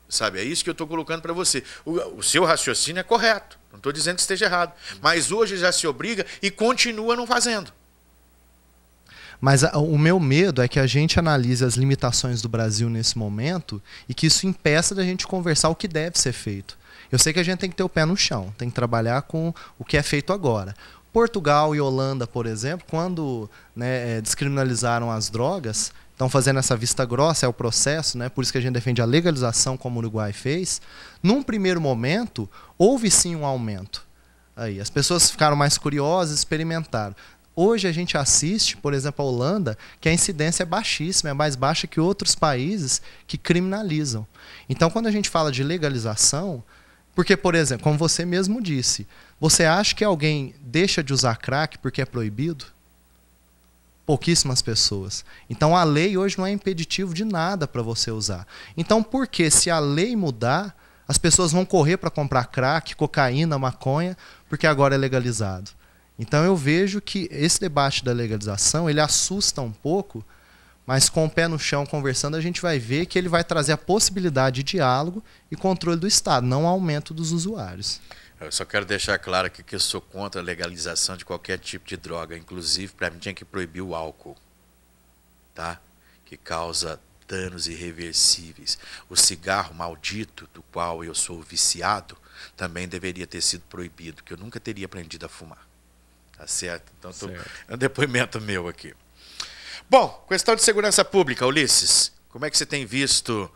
Sabe, é isso que eu estou colocando para você. O seu raciocínio é correto, não estou dizendo que esteja errado, mas hoje já se obriga e continua não fazendo. Mas o meu medo é que a gente analise as limitações do Brasil nesse momento e que isso impeça da gente conversar o que deve ser feito. Eu sei que a gente tem que ter o pé no chão, tem que trabalhar com o que é feito agora. Portugal e Holanda, por exemplo, quando, né, descriminalizaram as drogas, estão fazendo essa vista grossa, é o processo, né? Por isso que a gente defende a legalização, como o Uruguai fez. Num primeiro momento, houve sim um aumento. Aí, as pessoas ficaram mais curiosas, experimentaram. Hoje a gente assiste, por exemplo, a Holanda, que a incidência é baixíssima, é mais baixa que outros países que criminalizam. Então, quando a gente fala de legalização, porque, por exemplo, como você mesmo disse, você acha que alguém deixa de usar crack porque é proibido? Pouquíssimas pessoas. Então, a lei hoje não é impeditivo de nada para você usar. Então, por que, se a lei mudar, as pessoas vão correr para comprar crack, cocaína, maconha, porque agora é legalizado? Então eu vejo que esse debate da legalização, ele assusta um pouco, mas com o pé no chão conversando, a gente vai ver que ele vai trazer a possibilidade de diálogo e controle do Estado, não aumento dos usuários. Eu só quero deixar claro aqui que eu sou contra a legalização de qualquer tipo de droga. Inclusive, para mim, tinha que proibir o álcool, tá? Que causa danos irreversíveis. O cigarro maldito, do qual eu sou viciado, também deveria ter sido proibido, que eu nunca teria aprendido a fumar. Tá certo? Então, é um depoimento meu aqui. Bom, questão de segurança pública, Ulisses. Como é que você tem visto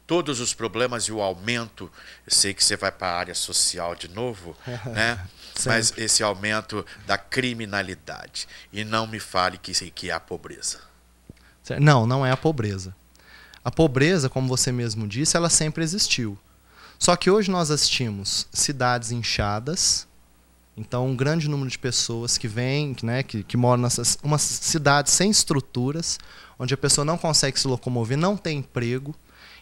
todos os problemas e o aumento? Eu sei que você vai para a área social de novo, né? Mas esse aumento da criminalidade. E não me fale que é a pobreza. Não, não é a pobreza. A pobreza, como você mesmo disse, ela sempre existiu. Só que hoje nós assistimos cidades inchadas. Então, um grande número de pessoas que vêm, né, que moram nessas uma cidade sem estruturas, onde a pessoa não consegue se locomover, não tem emprego.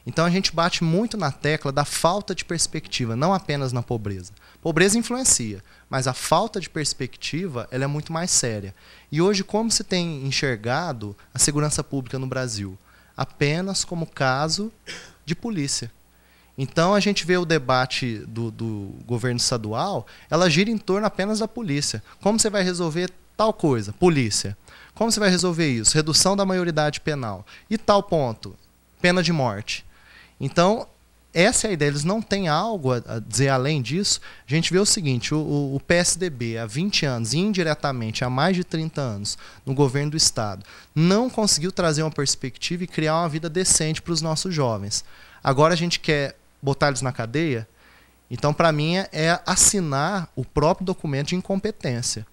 Então, a gente bate muito na tecla da falta de perspectiva, não apenas na pobreza. Pobreza influencia, mas a falta de perspectiva ela é muito mais séria. E hoje, como se tem enxergado a segurança pública no Brasil? Apenas como caso de polícia. Então, a gente vê o debate do governo estadual, ela gira em torno apenas da polícia. Como você vai resolver tal coisa? Polícia. Como você vai resolver isso? Redução da maioridade penal. E tal ponto? Pena de morte. Então, essa é a ideia. Eles não têm algo a dizer além disso. A gente vê o seguinte, o PSDB, há 20 anos, e indiretamente há mais de 30 anos, no governo do Estado, não conseguiu trazer uma perspectiva e criar uma vida decente para os nossos jovens. Agora a gente quer botar eles na cadeia, então para mim é assinar o próprio documento de incompetência.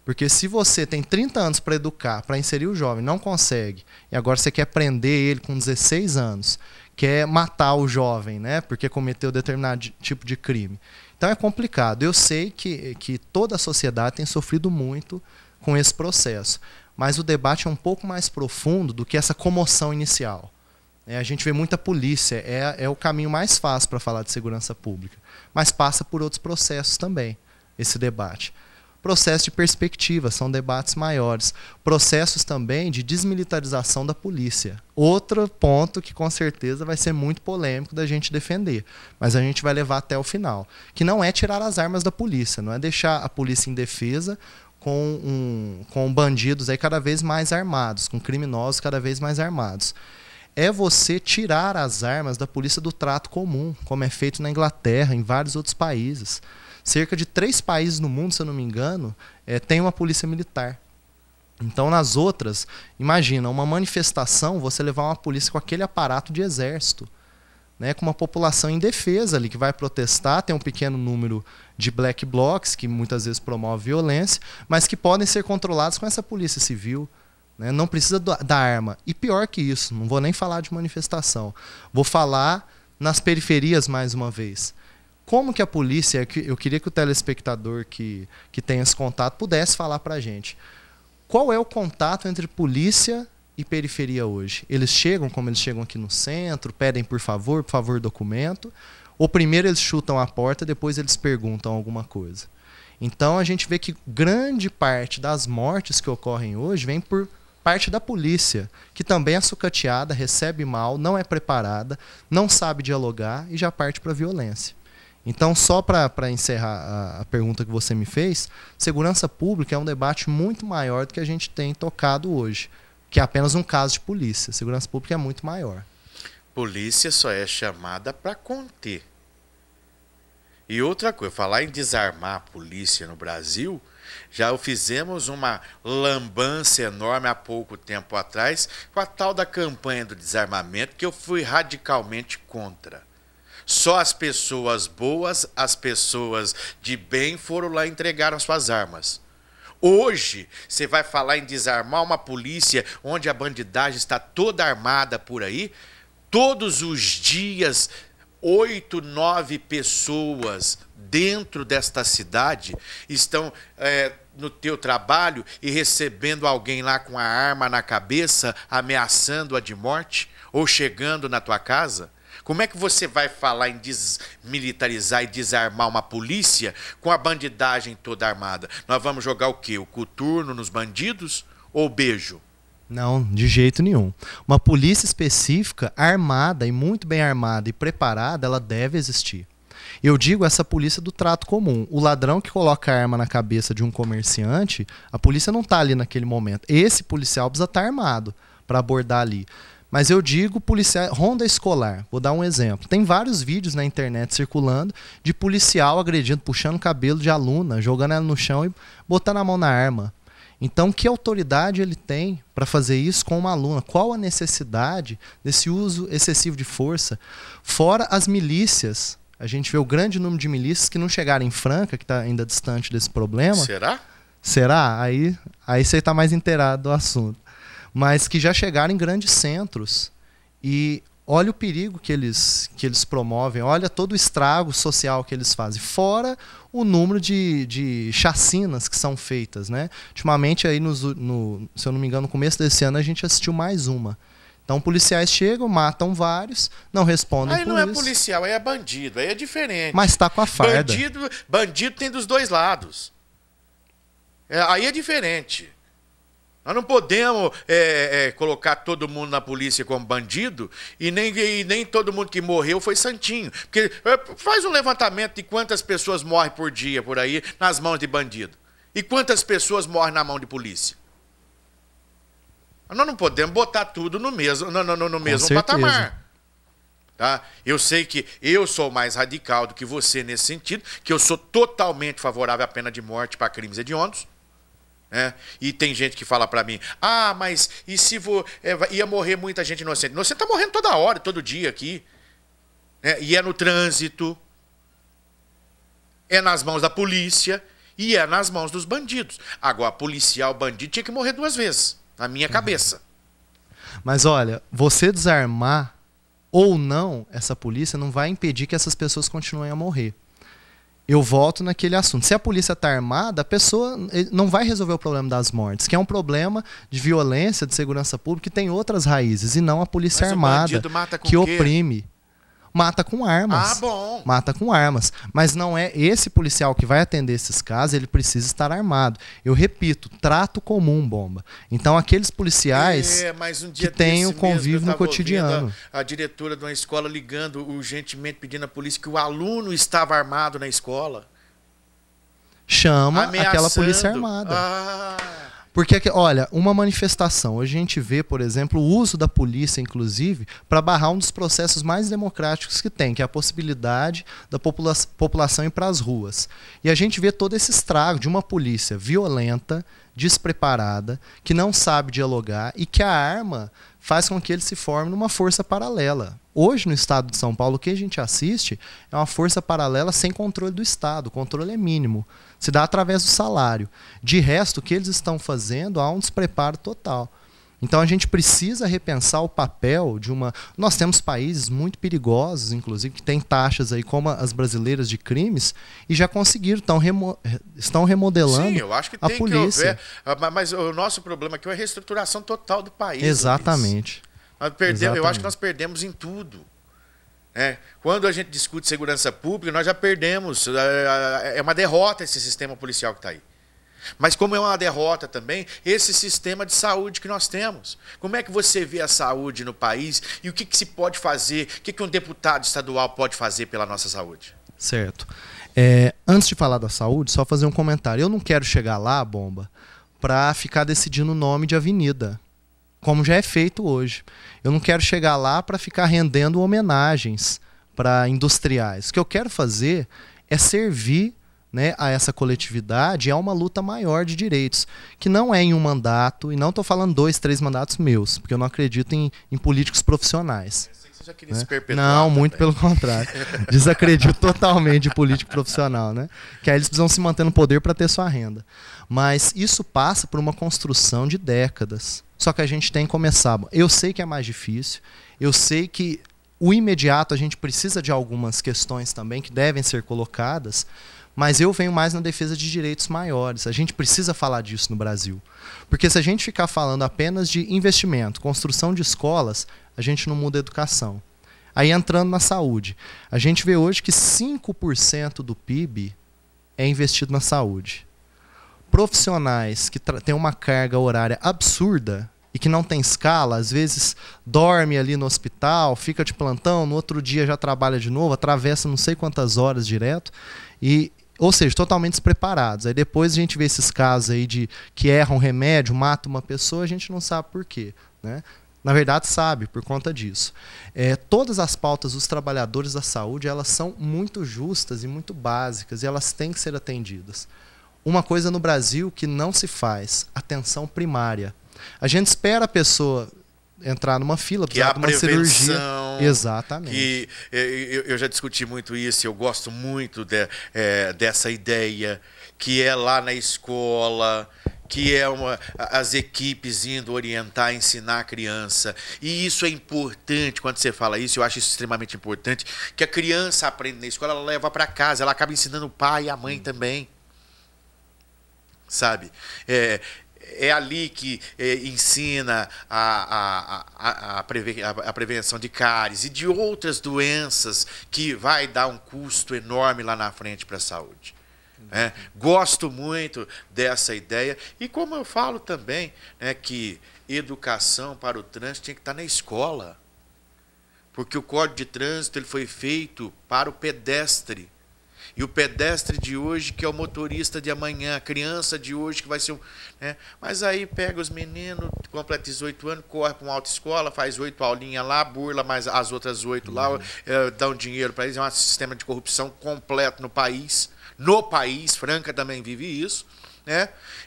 Porque se você tem 30 anos para educar, para inserir o jovem, não consegue, e agora você quer prender ele com 16 anos, quer matar o jovem, né, porque cometeu determinado tipo de crime. Então é complicado. Eu sei que toda a sociedade tem sofrido muito com esse processo, mas o debate é um pouco mais profundo do que essa comoção inicial. A gente vê muita polícia, é o caminho mais fácil para falar de segurança pública. Mas passa por outros processos também, esse debate. Processos de perspectiva, são debates maiores. Processos também de desmilitarização da polícia. Outro ponto que com certeza vai ser muito polêmico da gente defender. Mas a gente vai levar até o final. Que não é tirar as armas da polícia, não é deixar a polícia indefesa com bandidos aí cada vez mais armados, com criminosos cada vez mais armados. É você tirar as armas da polícia do trato comum, como é feito na Inglaterra, em vários outros países. Cerca de 3 países no mundo, se eu não me engano, tem uma polícia militar. Então, nas outras, imagina, uma manifestação, você levar uma polícia com aquele aparato de exército, né, com uma população indefesa ali, que vai protestar, tem um pequeno número de black blocs, que muitas vezes promove violência, mas que podem ser controlados com essa polícia civil. Não precisa da arma. E pior que isso, não vou nem falar de manifestação. Vou falar nas periferias mais uma vez. Como que a polícia, eu queria que o telespectador que tem esse contato pudesse falar para a gente. Qual é o contato entre polícia e periferia hoje? Eles chegam como eles chegam aqui no centro, pedem por favor documento, ou primeiro eles chutam a porta, depois eles perguntam alguma coisa. Então a gente vê que grande parte das mortes que ocorrem hoje vem por parte da polícia, que também é sucateada, recebe mal, não é preparada, não sabe dialogar e já parte para a violência. Então, só para encerrar a pergunta que você me fez, segurança pública é um debate muito maior do que a gente tem tocado hoje, que é apenas um caso de polícia. Segurança pública é muito maior. Polícia só é chamada para conter. E outra coisa, falar em desarmar a polícia no Brasil, já fizemos uma lambança enorme há pouco tempo atrás com a tal da campanha do desarmamento, que eu fui radicalmente contra. Só as pessoas boas, as pessoas de bem foram lá e entregaram suas armas. Hoje, você vai falar em desarmar uma polícia onde a bandidagem está toda armada por aí? Todos os dias, 8, 9 pessoas dentro desta cidade estão no teu trabalho e recebendo alguém lá com a arma na cabeça, ameaçando-a de morte, ou chegando na tua casa? Como é que você vai falar em desmilitarizar e desarmar uma polícia com a bandidagem toda armada? Nós vamos jogar o quê? O coturno nos bandidos ou beijo? Não, de jeito nenhum. Uma polícia específica, armada e muito bem armada e preparada, ela deve existir. Eu digo essa polícia do trato comum. O ladrão que coloca a arma na cabeça de um comerciante, a polícia não está ali naquele momento. Esse policial precisa estar armado para abordar ali. Mas eu digo policial, ronda escolar. Vou dar um exemplo. Tem vários vídeos na internet circulando de policial agredindo, puxando o cabelo de aluna, jogando ela no chão e botando a mão na arma. Então, que autoridade ele tem para fazer isso com uma aluna? Qual a necessidade desse uso excessivo de força? Fora as milícias. A gente vê o grande número de milícias que não chegaram em Franca, que está ainda distante desse problema. Será? Será? Aí você está mais inteirado do assunto. Mas que já chegaram em grandes centros. E olha o perigo que eles promovem, olha todo o estrago social que eles fazem. Fora o número de chacinas que são feitas, né? Ultimamente, aí se eu não me engano, no começo desse ano, a gente assistiu mais uma. Então, policiais chegam, matam vários, não respondem por isso. Aí não é policial, aí é bandido, aí é diferente. Mas está com a farda. Bandido tem dos dois lados. Aí é diferente. Nós não podemos colocar todo mundo na polícia como bandido e nem todo mundo que morreu foi santinho. Porque faz um levantamento de quantas pessoas morrem por dia por aí nas mãos de bandido. E quantas pessoas morrem na mão de polícia. Nós não podemos botar tudo no mesmo patamar. Tá? Eu sei que eu sou mais radical do que você nesse sentido, que eu sou totalmente favorável à pena de morte para crimes hediondos. E tem gente que fala pra mim, mas e se ia morrer muita gente inocente? Inocente tá morrendo toda hora, todo dia aqui. E é no trânsito, é nas mãos da polícia e é nas mãos dos bandidos. Agora, policial, bandido tinha que morrer 2 vezes, na minha cabeça. Mas olha, você desarmar ou não essa polícia não vai impedir que essas pessoas continuem a morrer. Eu volto naquele assunto. Se a polícia está armada, a pessoa não vai resolver o problema das mortes, que é um problema de violência, de segurança pública, que tem outras raízes, e não a polícia armada, que oprime. Mata com armas. Bom. Mata com armas. Mas não é esse policial que vai atender esses casos, ele precisa estar armado. Eu repito, trato comum, Bomba. Então, aqueles policiais que têm o convívio no cotidiano. A diretora de uma escola ligando urgentemente, pedindo à polícia que o aluno estava armado na escola. Chama aquela polícia armada. Porque, olha, uma manifestação, hoje a gente vê, por exemplo, o uso da polícia, inclusive, para barrar um dos processos mais democráticos que tem, que é a possibilidade da população ir para as ruas. E a gente vê todo esse estrago de uma polícia violenta, despreparada, que não sabe dialogar e que a arma faz com que ele se forme numa força paralela. Hoje, no estado de São Paulo, o que a gente assiste é uma força paralela sem controle do Estado. O controle é mínimo. Se dá através do salário. De resto, o que eles estão fazendo há um despreparo total. Então, a gente precisa repensar o papel de uma... Nós temos países muito perigosos, inclusive, que têm taxas aí como as brasileiras de crimes e já conseguiram, estão remodelando. Sim, eu acho que tem polícia. Que haver, mas o nosso problema aqui é a reestruturação total do país. Exatamente. Eu acho que nós perdemos em tudo. Quando a gente discute segurança pública, nós já perdemos. É uma derrota esse sistema policial que está aí. Mas como é uma derrota também, esse sistema de saúde que nós temos. Como é que você vê a saúde no país e o que se pode fazer, o que um deputado estadual pode fazer pela nossa saúde? Certo. Antes de falar da saúde, só fazer um comentário. Eu não quero chegar lá, Bomba, para ficar decidindo o nome de avenida, como já é feito hoje. Eu não quero chegar lá para ficar rendendo homenagens para industriais. O que eu quero fazer é servir, né, a essa coletividade, é uma luta maior de direitos, que não é em um mandato, e não estou falando 2, 3 mandatos meus, porque eu não acredito em políticos profissionais. Você já queria se perpetuar Não, também. muito pelo contrário. Desacredito totalmente de político profissional, né? Que aí eles precisam se manter no poder para ter sua renda. Mas isso passa por uma construção de décadas. Só que a gente tem que começar. Eu sei que é mais difícil, eu sei que o imediato a gente precisa de algumas questões também que devem ser colocadas, mas eu venho mais na defesa de direitos maiores. A gente precisa falar disso no Brasil. Porque se a gente ficar falando apenas de investimento, construção de escolas, a gente não muda a educação. Aí entrando na saúde, a gente vê hoje que 5% do PIB é investido na saúde. Profissionais que têm uma carga horária absurda e que não tem escala, às vezes dorme ali no hospital, fica de plantão, no outro dia já trabalha de novo, atravessa não sei quantas horas direto, ou seja, totalmente despreparados. Aí depois a gente vê esses casos aí de que erram remédio, matam uma pessoa, a gente não sabe por quê, né? Na verdade, sabe, por conta disso. Todas as pautas dos trabalhadores da saúde, elas são muito justas e muito básicas, e elas têm que ser atendidas. Uma coisa no Brasil que não se faz, atenção primária. A gente espera a pessoa entrar numa fila, precisar de uma cirurgia. Exatamente. Que eu já discuti muito isso, eu gosto muito dessa ideia, que é lá na escola, que é as equipes indo orientar, ensinar a criança. E isso é importante, quando você fala isso, eu acho isso extremamente importante, que a criança aprende na escola, ela leva para casa, ela acaba ensinando o pai e a mãe também. Sabe? É ali que ensina a prevenção de cáries e de outras doenças que vai dar um custo enorme lá na frente para a saúde. Gosto muito dessa ideia e como eu falo também, que educação para o trânsito tinha que estar na escola, porque o Código de Trânsito ele foi feito para o pedestre. E o pedestre de hoje, que é o motorista de amanhã, a criança de hoje, que vai ser Mas aí pega os meninos, completa 18 anos, corre para uma autoescola, faz 8 aulinhas lá, burla mais as outras 8 lá, dá um dinheiro para eles. É um sistema de corrupção completo no país. No país, Franca também vive isso.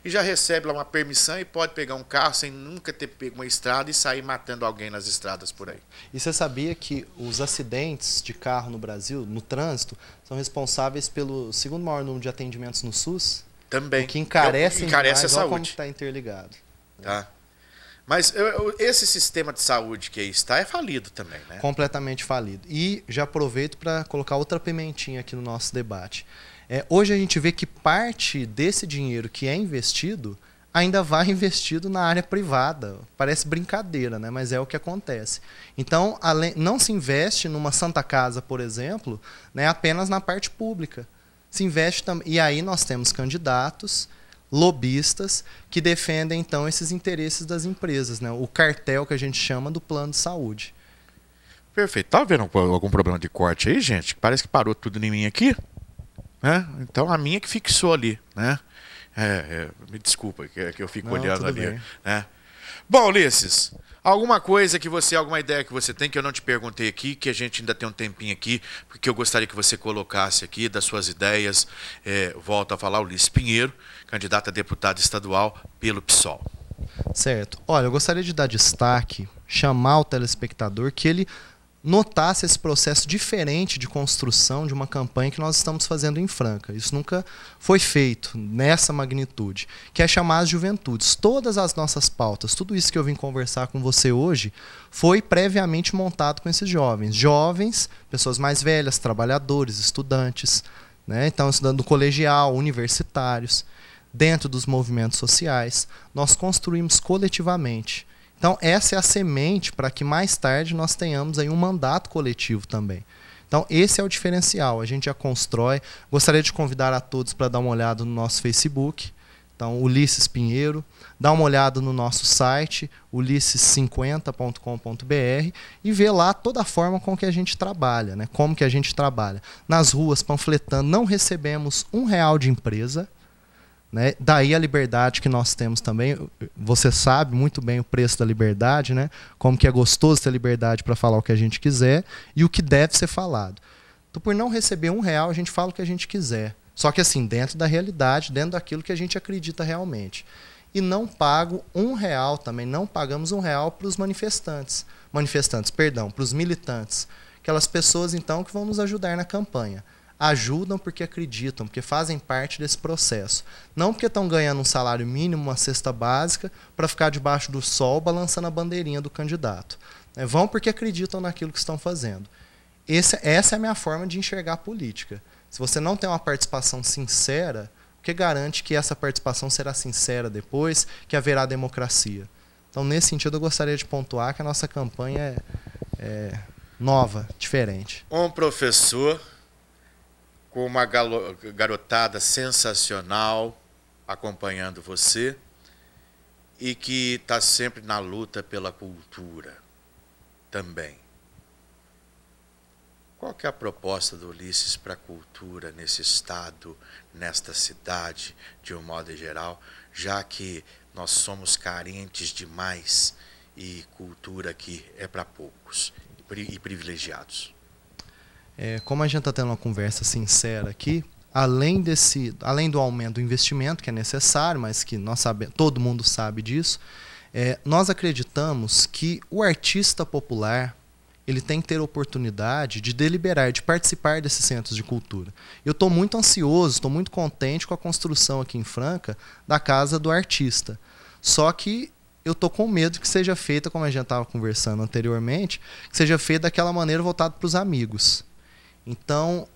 E já recebe lá uma permissão e pode pegar um carro sem nunca ter pego uma estrada e sair matando alguém nas estradas por aí. E você sabia que os acidentes de carro no Brasil, no trânsito, são responsáveis pelo segundo maior número de atendimentos no SUS? Também. O que encarece a saúde. Como está interligado. Tá. Mas esse sistema de saúde que aí está é falido também, né? Completamente falido. E já aproveito para colocar outra pimentinha aqui no nosso debate. Hoje a gente vê que parte desse dinheiro que é investido ainda vai investido na área privada. Parece brincadeira, né? Mas é o que acontece. Então, não se investe numa Santa Casa, por exemplo, apenas na parte pública. Se investe e aí nós temos candidatos, lobistas, que defendem então esses interesses das empresas, né? O cartel que a gente chama do plano de saúde. Perfeito. Tá vendo algum problema de corte aí, gente? Parece que parou tudo em mim aqui. Então a minha que fixou ali, né? Me desculpa que eu fico olhando ali, né? Bom, Ulisses, alguma ideia que você tem que eu não te perguntei aqui, que a gente ainda tem um tempinho aqui, porque eu gostaria que você colocasse aqui das suas ideias. Volto a falar, Ulisses Pinheiro, candidato a deputado estadual pelo PSOL. Certo. Olha, eu gostaria de dar destaque, chamar o telespectador que ele notasse esse processo diferente de construção de uma campanha que nós estamos fazendo em Franca. Isso nunca foi feito nessa magnitude, que é chamar as juventudes. Todas as nossas pautas, tudo isso que eu vim conversar com você hoje, foi previamente montado com esses jovens. Jovens, pessoas mais velhas, trabalhadores, estudantes, então estudando no colegial, universitários, dentro dos movimentos sociais. Nós construímos coletivamente. Então, essa é a semente para que mais tarde nós tenhamos aí um mandato coletivo também. Então, esse é o diferencial, a gente já constrói. Gostaria de convidar a todos para dar uma olhada no nosso Facebook, então, Ulisses Pinheiro, dá uma olhada no nosso site, ulisses50.com.br, e ver lá toda a forma com que a gente trabalha, como que a gente trabalha. Nas ruas, panfletando, não recebemos R$1 de empresa, daí a liberdade que nós temos também. Você sabe muito bem o preço da liberdade, como que é gostoso ter liberdade para falar o que a gente quiser e o que deve ser falado. Então, por não receber R$1, a gente fala o que a gente quiser. Só que assim, dentro da realidade, dentro daquilo que a gente acredita realmente. E não pago R$1 também, não pagamos R$1 para os para os militantes. Aquelas pessoas, então, que vão nos ajudar na campanha. Ajudam porque acreditam, porque fazem parte desse processo. Não porque estão ganhando um salário mínimo, uma cesta básica, para ficar debaixo do sol balançando a bandeirinha do candidato. Vão porque acreditam naquilo que estão fazendo. Essa é a minha forma de enxergar a política. Se você não tem uma participação sincera, o que garante que essa participação será sincera depois, que haverá democracia? Então, nesse sentido, eu gostaria de pontuar que a nossa campanha é nova, diferente. Um professor com uma garotada sensacional acompanhando você e que está sempre na luta pela cultura também. Qual que é a proposta do Ulisses para a cultura nesse estado, nesta cidade, de um modo geral, já que nós somos carentes demais e cultura aqui é para poucos e privilegiados? Como a gente está tendo uma conversa sincera aqui, além do aumento do investimento, que é necessário, mas que todo mundo sabe disso, nós acreditamos que o artista popular ele tem que ter oportunidade de deliberar, de participar desses centros de cultura. Eu estou muito ansioso, estou muito contente com a construção aqui em Franca da Casa do Artista. Só que eu estou com medo que seja feita, como a gente estava conversando anteriormente, que seja feita daquela maneira voltada para os amigos. Então,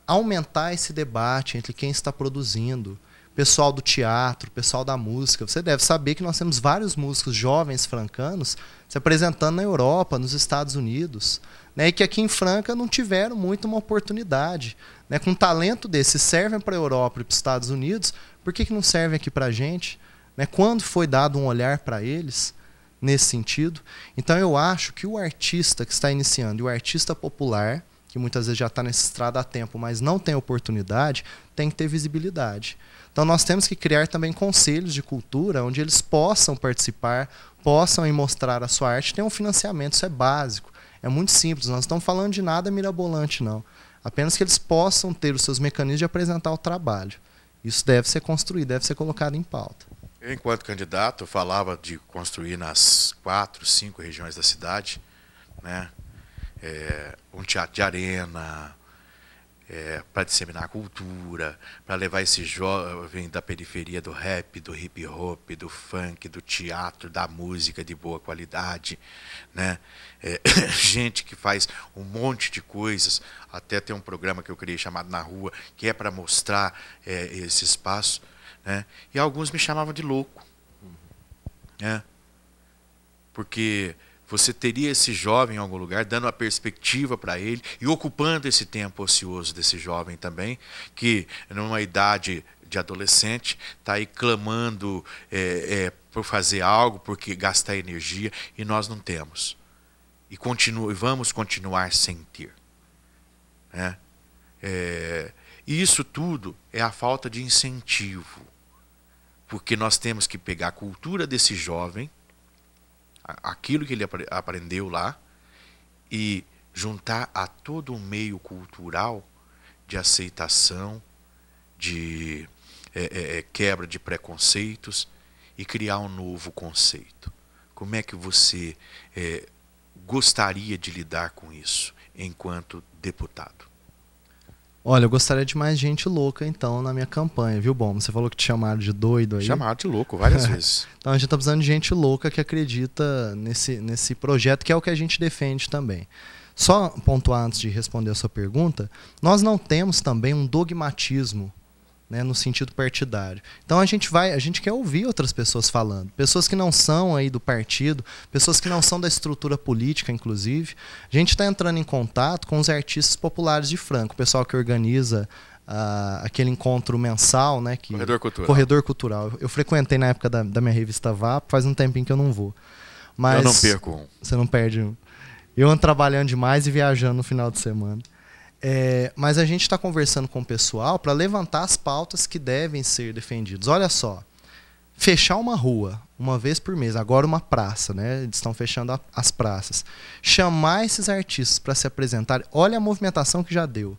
aumentar esse debate entre quem está produzindo, pessoal do teatro, pessoal da música. Você deve saber que nós temos vários músicos jovens francanos se apresentando na Europa, nos Estados Unidos, né, e que aqui em Franca não tiveram muito uma oportunidade. Né, com um talento desse, servem para a Europa e para os Estados Unidos, por que não servem aqui para a gente? Né, quando foi dado um olhar para eles nesse sentido? Então eu acho que o artista que está iniciando e o artista popular, que muitas vezes já está nessa estrada há tempo, mas não tem oportunidade, tem que ter visibilidade. Então nós temos que criar também conselhos de cultura onde eles possam participar, possam mostrar a sua arte, tem um financiamento, isso é básico, é muito simples, nós não estamos falando de nada mirabolante não, apenas que eles possam ter os seus mecanismos de apresentar o trabalho. Isso deve ser construído, deve ser colocado em pauta. Eu, enquanto candidato, eu falava de construir nas 4, 5 regiões da cidade, né, um teatro de arena, para disseminar a cultura, para levar esse jovem da periferia do rap, do hip hop, do funk, do teatro, da música de boa qualidade, né? Gente que faz um monte de coisas, até tem um programa que eu criei chamado Na Rua, que é para mostrar esse espaço, né? E alguns me chamavam de louco, né? Porque você teria esse jovem em algum lugar, dando uma perspectiva para ele e ocupando esse tempo ocioso desse jovem também, que numa idade de adolescente está aí clamando por fazer algo, porque gastar energia, e nós não temos. E vamos continuar sem ter. Né? E isso tudo é a falta de incentivo, porque nós temos que pegar a cultura desse jovem, aquilo que ele aprendeu lá, e juntar a todo um meio cultural de aceitação, de quebra de preconceitos e criar um novo conceito. Como é que você gostaria de lidar com isso enquanto deputado? Olha, eu gostaria de mais gente louca, então, na minha campanha, viu, Bom? Você falou que te chamaram de doido aí. Chamaram de louco várias vezes. Então a gente está precisando de gente louca que acredita nesse projeto, que é o que a gente defende também. Só pontuar antes de responder a sua pergunta, nós não temos também um dogmatismo, né, no sentido partidário. Então a gente quer ouvir outras pessoas falando, pessoas que não são aí do partido, pessoas que não são da estrutura política, inclusive. A gente está entrando em contato com os artistas populares de Franca, o pessoal que organiza aquele encontro mensal, né, Corredor Cultural. Eu frequentei na época da minha revista VAP, faz um tempinho que eu não vou. Mas eu não perco um. Você não perde um. Eu ando trabalhando demais e viajando no final de semana. Mas a gente está conversando com o pessoal para levantar as pautas que devem ser defendidas. Olha só, fechar uma rua uma vez por mês, agora uma praça, né? Eles estão fechando as praças. Chamar esses artistas para se apresentarem, olha a movimentação que já deu.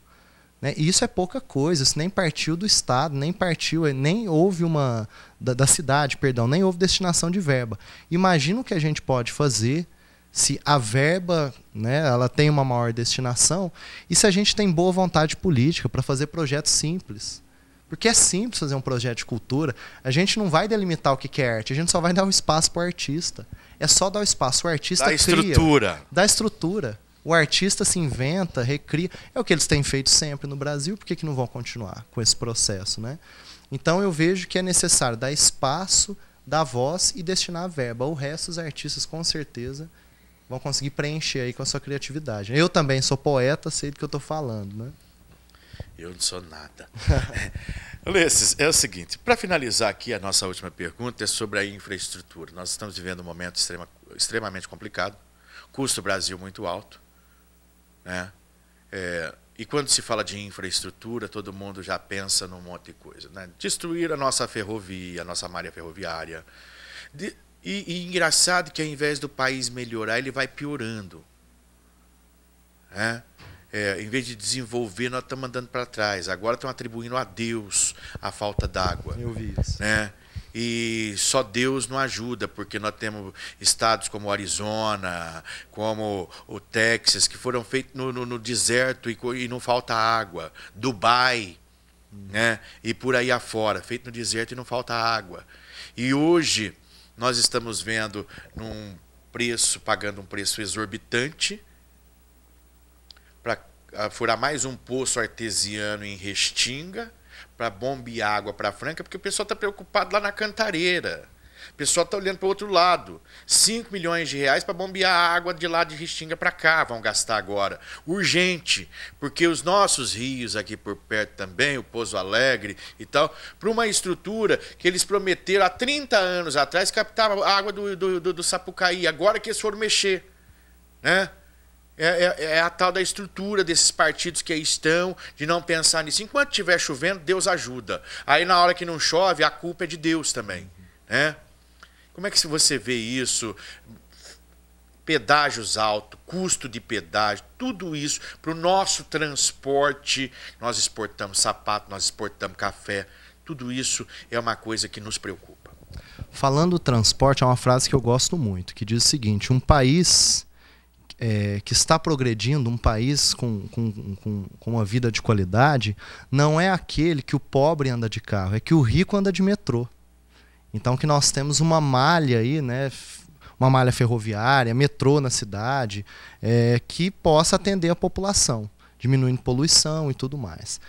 Né? E isso é pouca coisa, isso nem partiu do Estado, nem houve da cidade, perdão, nem houve destinação de verba. Imagina o que a gente pode fazer se a verba, né, ela tem uma maior destinação e se a gente tem boa vontade política para fazer projetos simples. Porque é simples fazer um projeto de cultura, a gente não vai delimitar o que é arte, a gente só vai dar o espaço para o artista. É só dar o espaço, o artista cria. Dá estrutura. O artista se inventa, recria. É o que eles têm feito sempre no Brasil, por que não vão continuar com esse processo, né? Então eu vejo que é necessário dar espaço, dar voz e destinar a verba. O resto, os artistas com certeza vão conseguir preencher aí com a sua criatividade. Eu também sou poeta, sei do que eu estou falando, né? Eu não sou nada. Ulisses, é o seguinte, para finalizar aqui, a nossa última pergunta é sobre a infraestrutura. Nós estamos vivendo um momento extremamente complicado, custo Brasil muito alto, né? E quando se fala de infraestrutura, todo mundo já pensa num monte de coisa, né? Destruir a nossa ferrovia, a nossa malha ferroviária. E engraçado que ao invés do país melhorar, ele vai piorando. Né? Em vez de desenvolver, nós estamos andando para trás. Agora estão atribuindo a Deus a falta d'água. Eu vi isso. Né? E só Deus não ajuda, porque nós temos estados como o Arizona, como o Texas, que foram feitos no deserto e não falta água. Dubai, né? E por aí afora, feito no deserto e não falta água. E hoje nós estamos vendo pagando um preço exorbitante para furar mais um poço artesiano em Restinga, para bombear água para Franca, porque o pessoal está preocupado lá na Cantareira. O pessoal está olhando para o outro lado. 5 milhões de reais para bombear a água de lá de Restinga para cá, vão gastar agora. Urgente, porque os nossos rios aqui por perto também, o Pouso Alegre e tal, para uma estrutura que eles prometeram há 30 anos atrás captar a água do Sapucaí, agora que eles foram mexer. Né? É a tal da estrutura desses partidos que aí estão, de não pensar nisso. Enquanto estiver chovendo, Deus ajuda. Aí na hora que não chove, a culpa é de Deus também. Né? Como é que você vê isso? Pedágios altos, custo de pedágio, tudo isso para o nosso transporte. Nós exportamos sapato, nós exportamos café. Tudo isso é uma coisa que nos preocupa. Falando do transporte, é uma frase que eu gosto muito, que diz o seguinte: um país que está progredindo, um país com uma vida de qualidade, não é aquele que o pobre anda de carro, é que o rico anda de metrô. Então que nós temos uma malha aí, né, uma malha ferroviária, metrô na cidade, que possa atender a população, diminuindo poluição e tudo mais.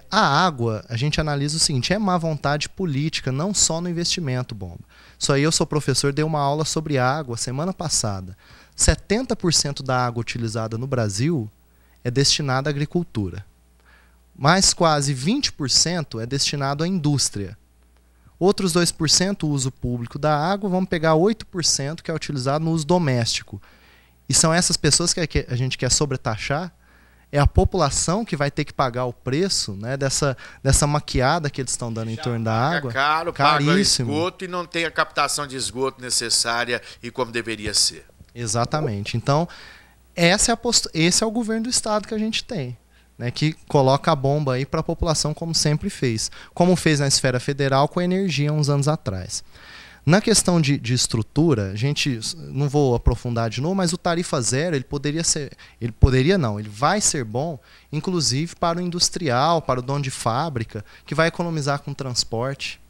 A água, a gente analisa o seguinte, é má vontade política, não só no investimento, Bomba. Isso aí eu sou professor, dei uma aula sobre água semana passada. 70% da água utilizada no Brasil é destinada à agricultura. Mas quase 20% é destinado à indústria. Outros 2% uso público da água, vamos pegar 8% que é utilizado no uso doméstico. E são essas pessoas que a gente quer sobretaxar, é a população que vai ter que pagar o preço, né, dessa maquiada que eles estão dando em torno da água. É caro, caríssimo. Paga esgoto e não tem a captação de esgoto necessária e como deveria ser. Exatamente. Então, esse é o governo do Estado que a gente tem, né, que coloca a bomba aí para a população, como sempre fez. Como fez na esfera federal com a energia uns anos atrás. Na questão de estrutura, a gente, não vou aprofundar de novo, mas o tarifa zero, ele vai ser bom, inclusive para o industrial, para o dono de fábrica, que vai economizar com transporte.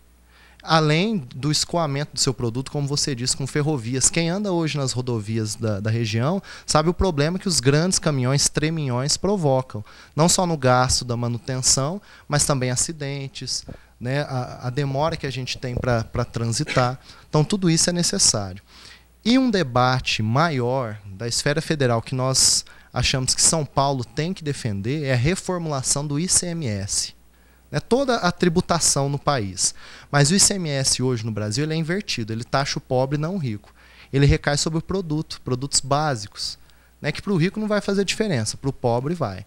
Além do escoamento do seu produto, como você disse, com ferrovias. Quem anda hoje nas rodovias da região sabe o problema que os grandes caminhões, treminhões, provocam. Não só no gasto da manutenção, mas também acidentes, né? A demora que a gente tem para transitar. Então, tudo isso é necessário. E um debate maior da esfera federal que nós achamos que São Paulo tem que defender é a reformulação do ICMS. Toda a tributação no país. Mas o ICMS hoje no Brasil ele é invertido, ele taxa o pobre e não o rico. Ele recai sobre o produtos básicos, né, que para o rico não vai fazer diferença, para o pobre vai.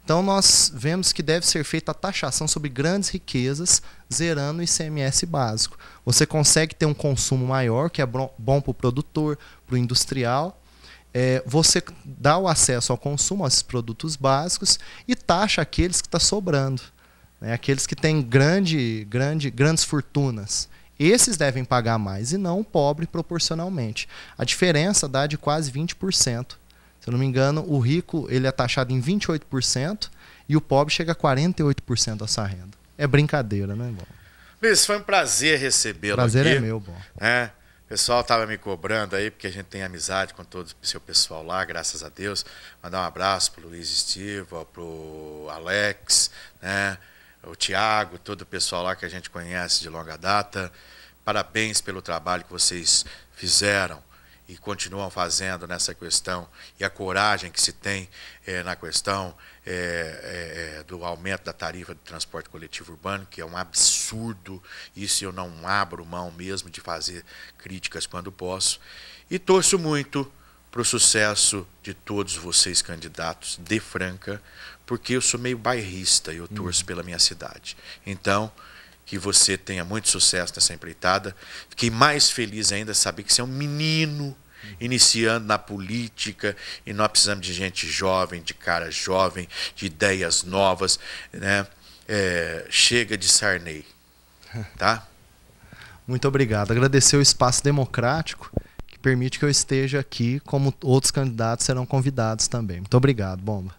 Então nós vemos que deve ser feita a taxação sobre grandes riquezas, zerando o ICMS básico. Você consegue ter um consumo maior, que é bom para o produtor, para o industrial. Você dá o acesso ao consumo, a esses produtos básicos, e taxa aqueles que estão sobrando, né? Aqueles que têm grandes fortunas. Esses devem pagar mais e não o pobre proporcionalmente. A diferença dá de quase 20%. Se eu não me engano, o rico ele é taxado em 28% e o pobre chega a 48% dessa renda. É brincadeira, né, bom? Luiz, foi um prazer recebê-lo aqui. Prazer é meu, bom. O pessoal estava me cobrando aí, porque a gente tem amizade com todo o seu pessoal lá, graças a Deus. Mandar um abraço para o Luiz Estiva, para o Alex, né? O Tiago, todo o pessoal lá que a gente conhece de longa data. Parabéns pelo trabalho que vocês fizeram e continuam fazendo nessa questão, e a coragem que se tem na questão do aumento da tarifa de transporte coletivo urbano, que é um absurdo. Isso eu não abro mão mesmo de fazer críticas quando posso. E torço muito para o sucesso de todos vocês candidatos de Franca, porque eu sou meio bairrista e eu torço pela minha cidade. Então, que você tenha muito sucesso nessa empreitada. Fiquei mais feliz ainda de saber que você é um menino iniciando na política, e nós precisamos de gente jovem, de cara jovem, de ideias novas, né? Chega de Sarney, tá? Muito obrigado. Agradecer o espaço democrático que permite que eu esteja aqui, como outros candidatos serão convidados também. Muito obrigado, Bomba.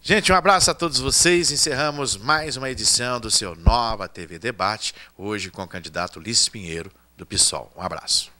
Gente, um abraço a todos vocês. Encerramos mais uma edição do seu Nova TV Debate, hoje com o candidato Ulisses Pinheiro, do PSOL. Um abraço.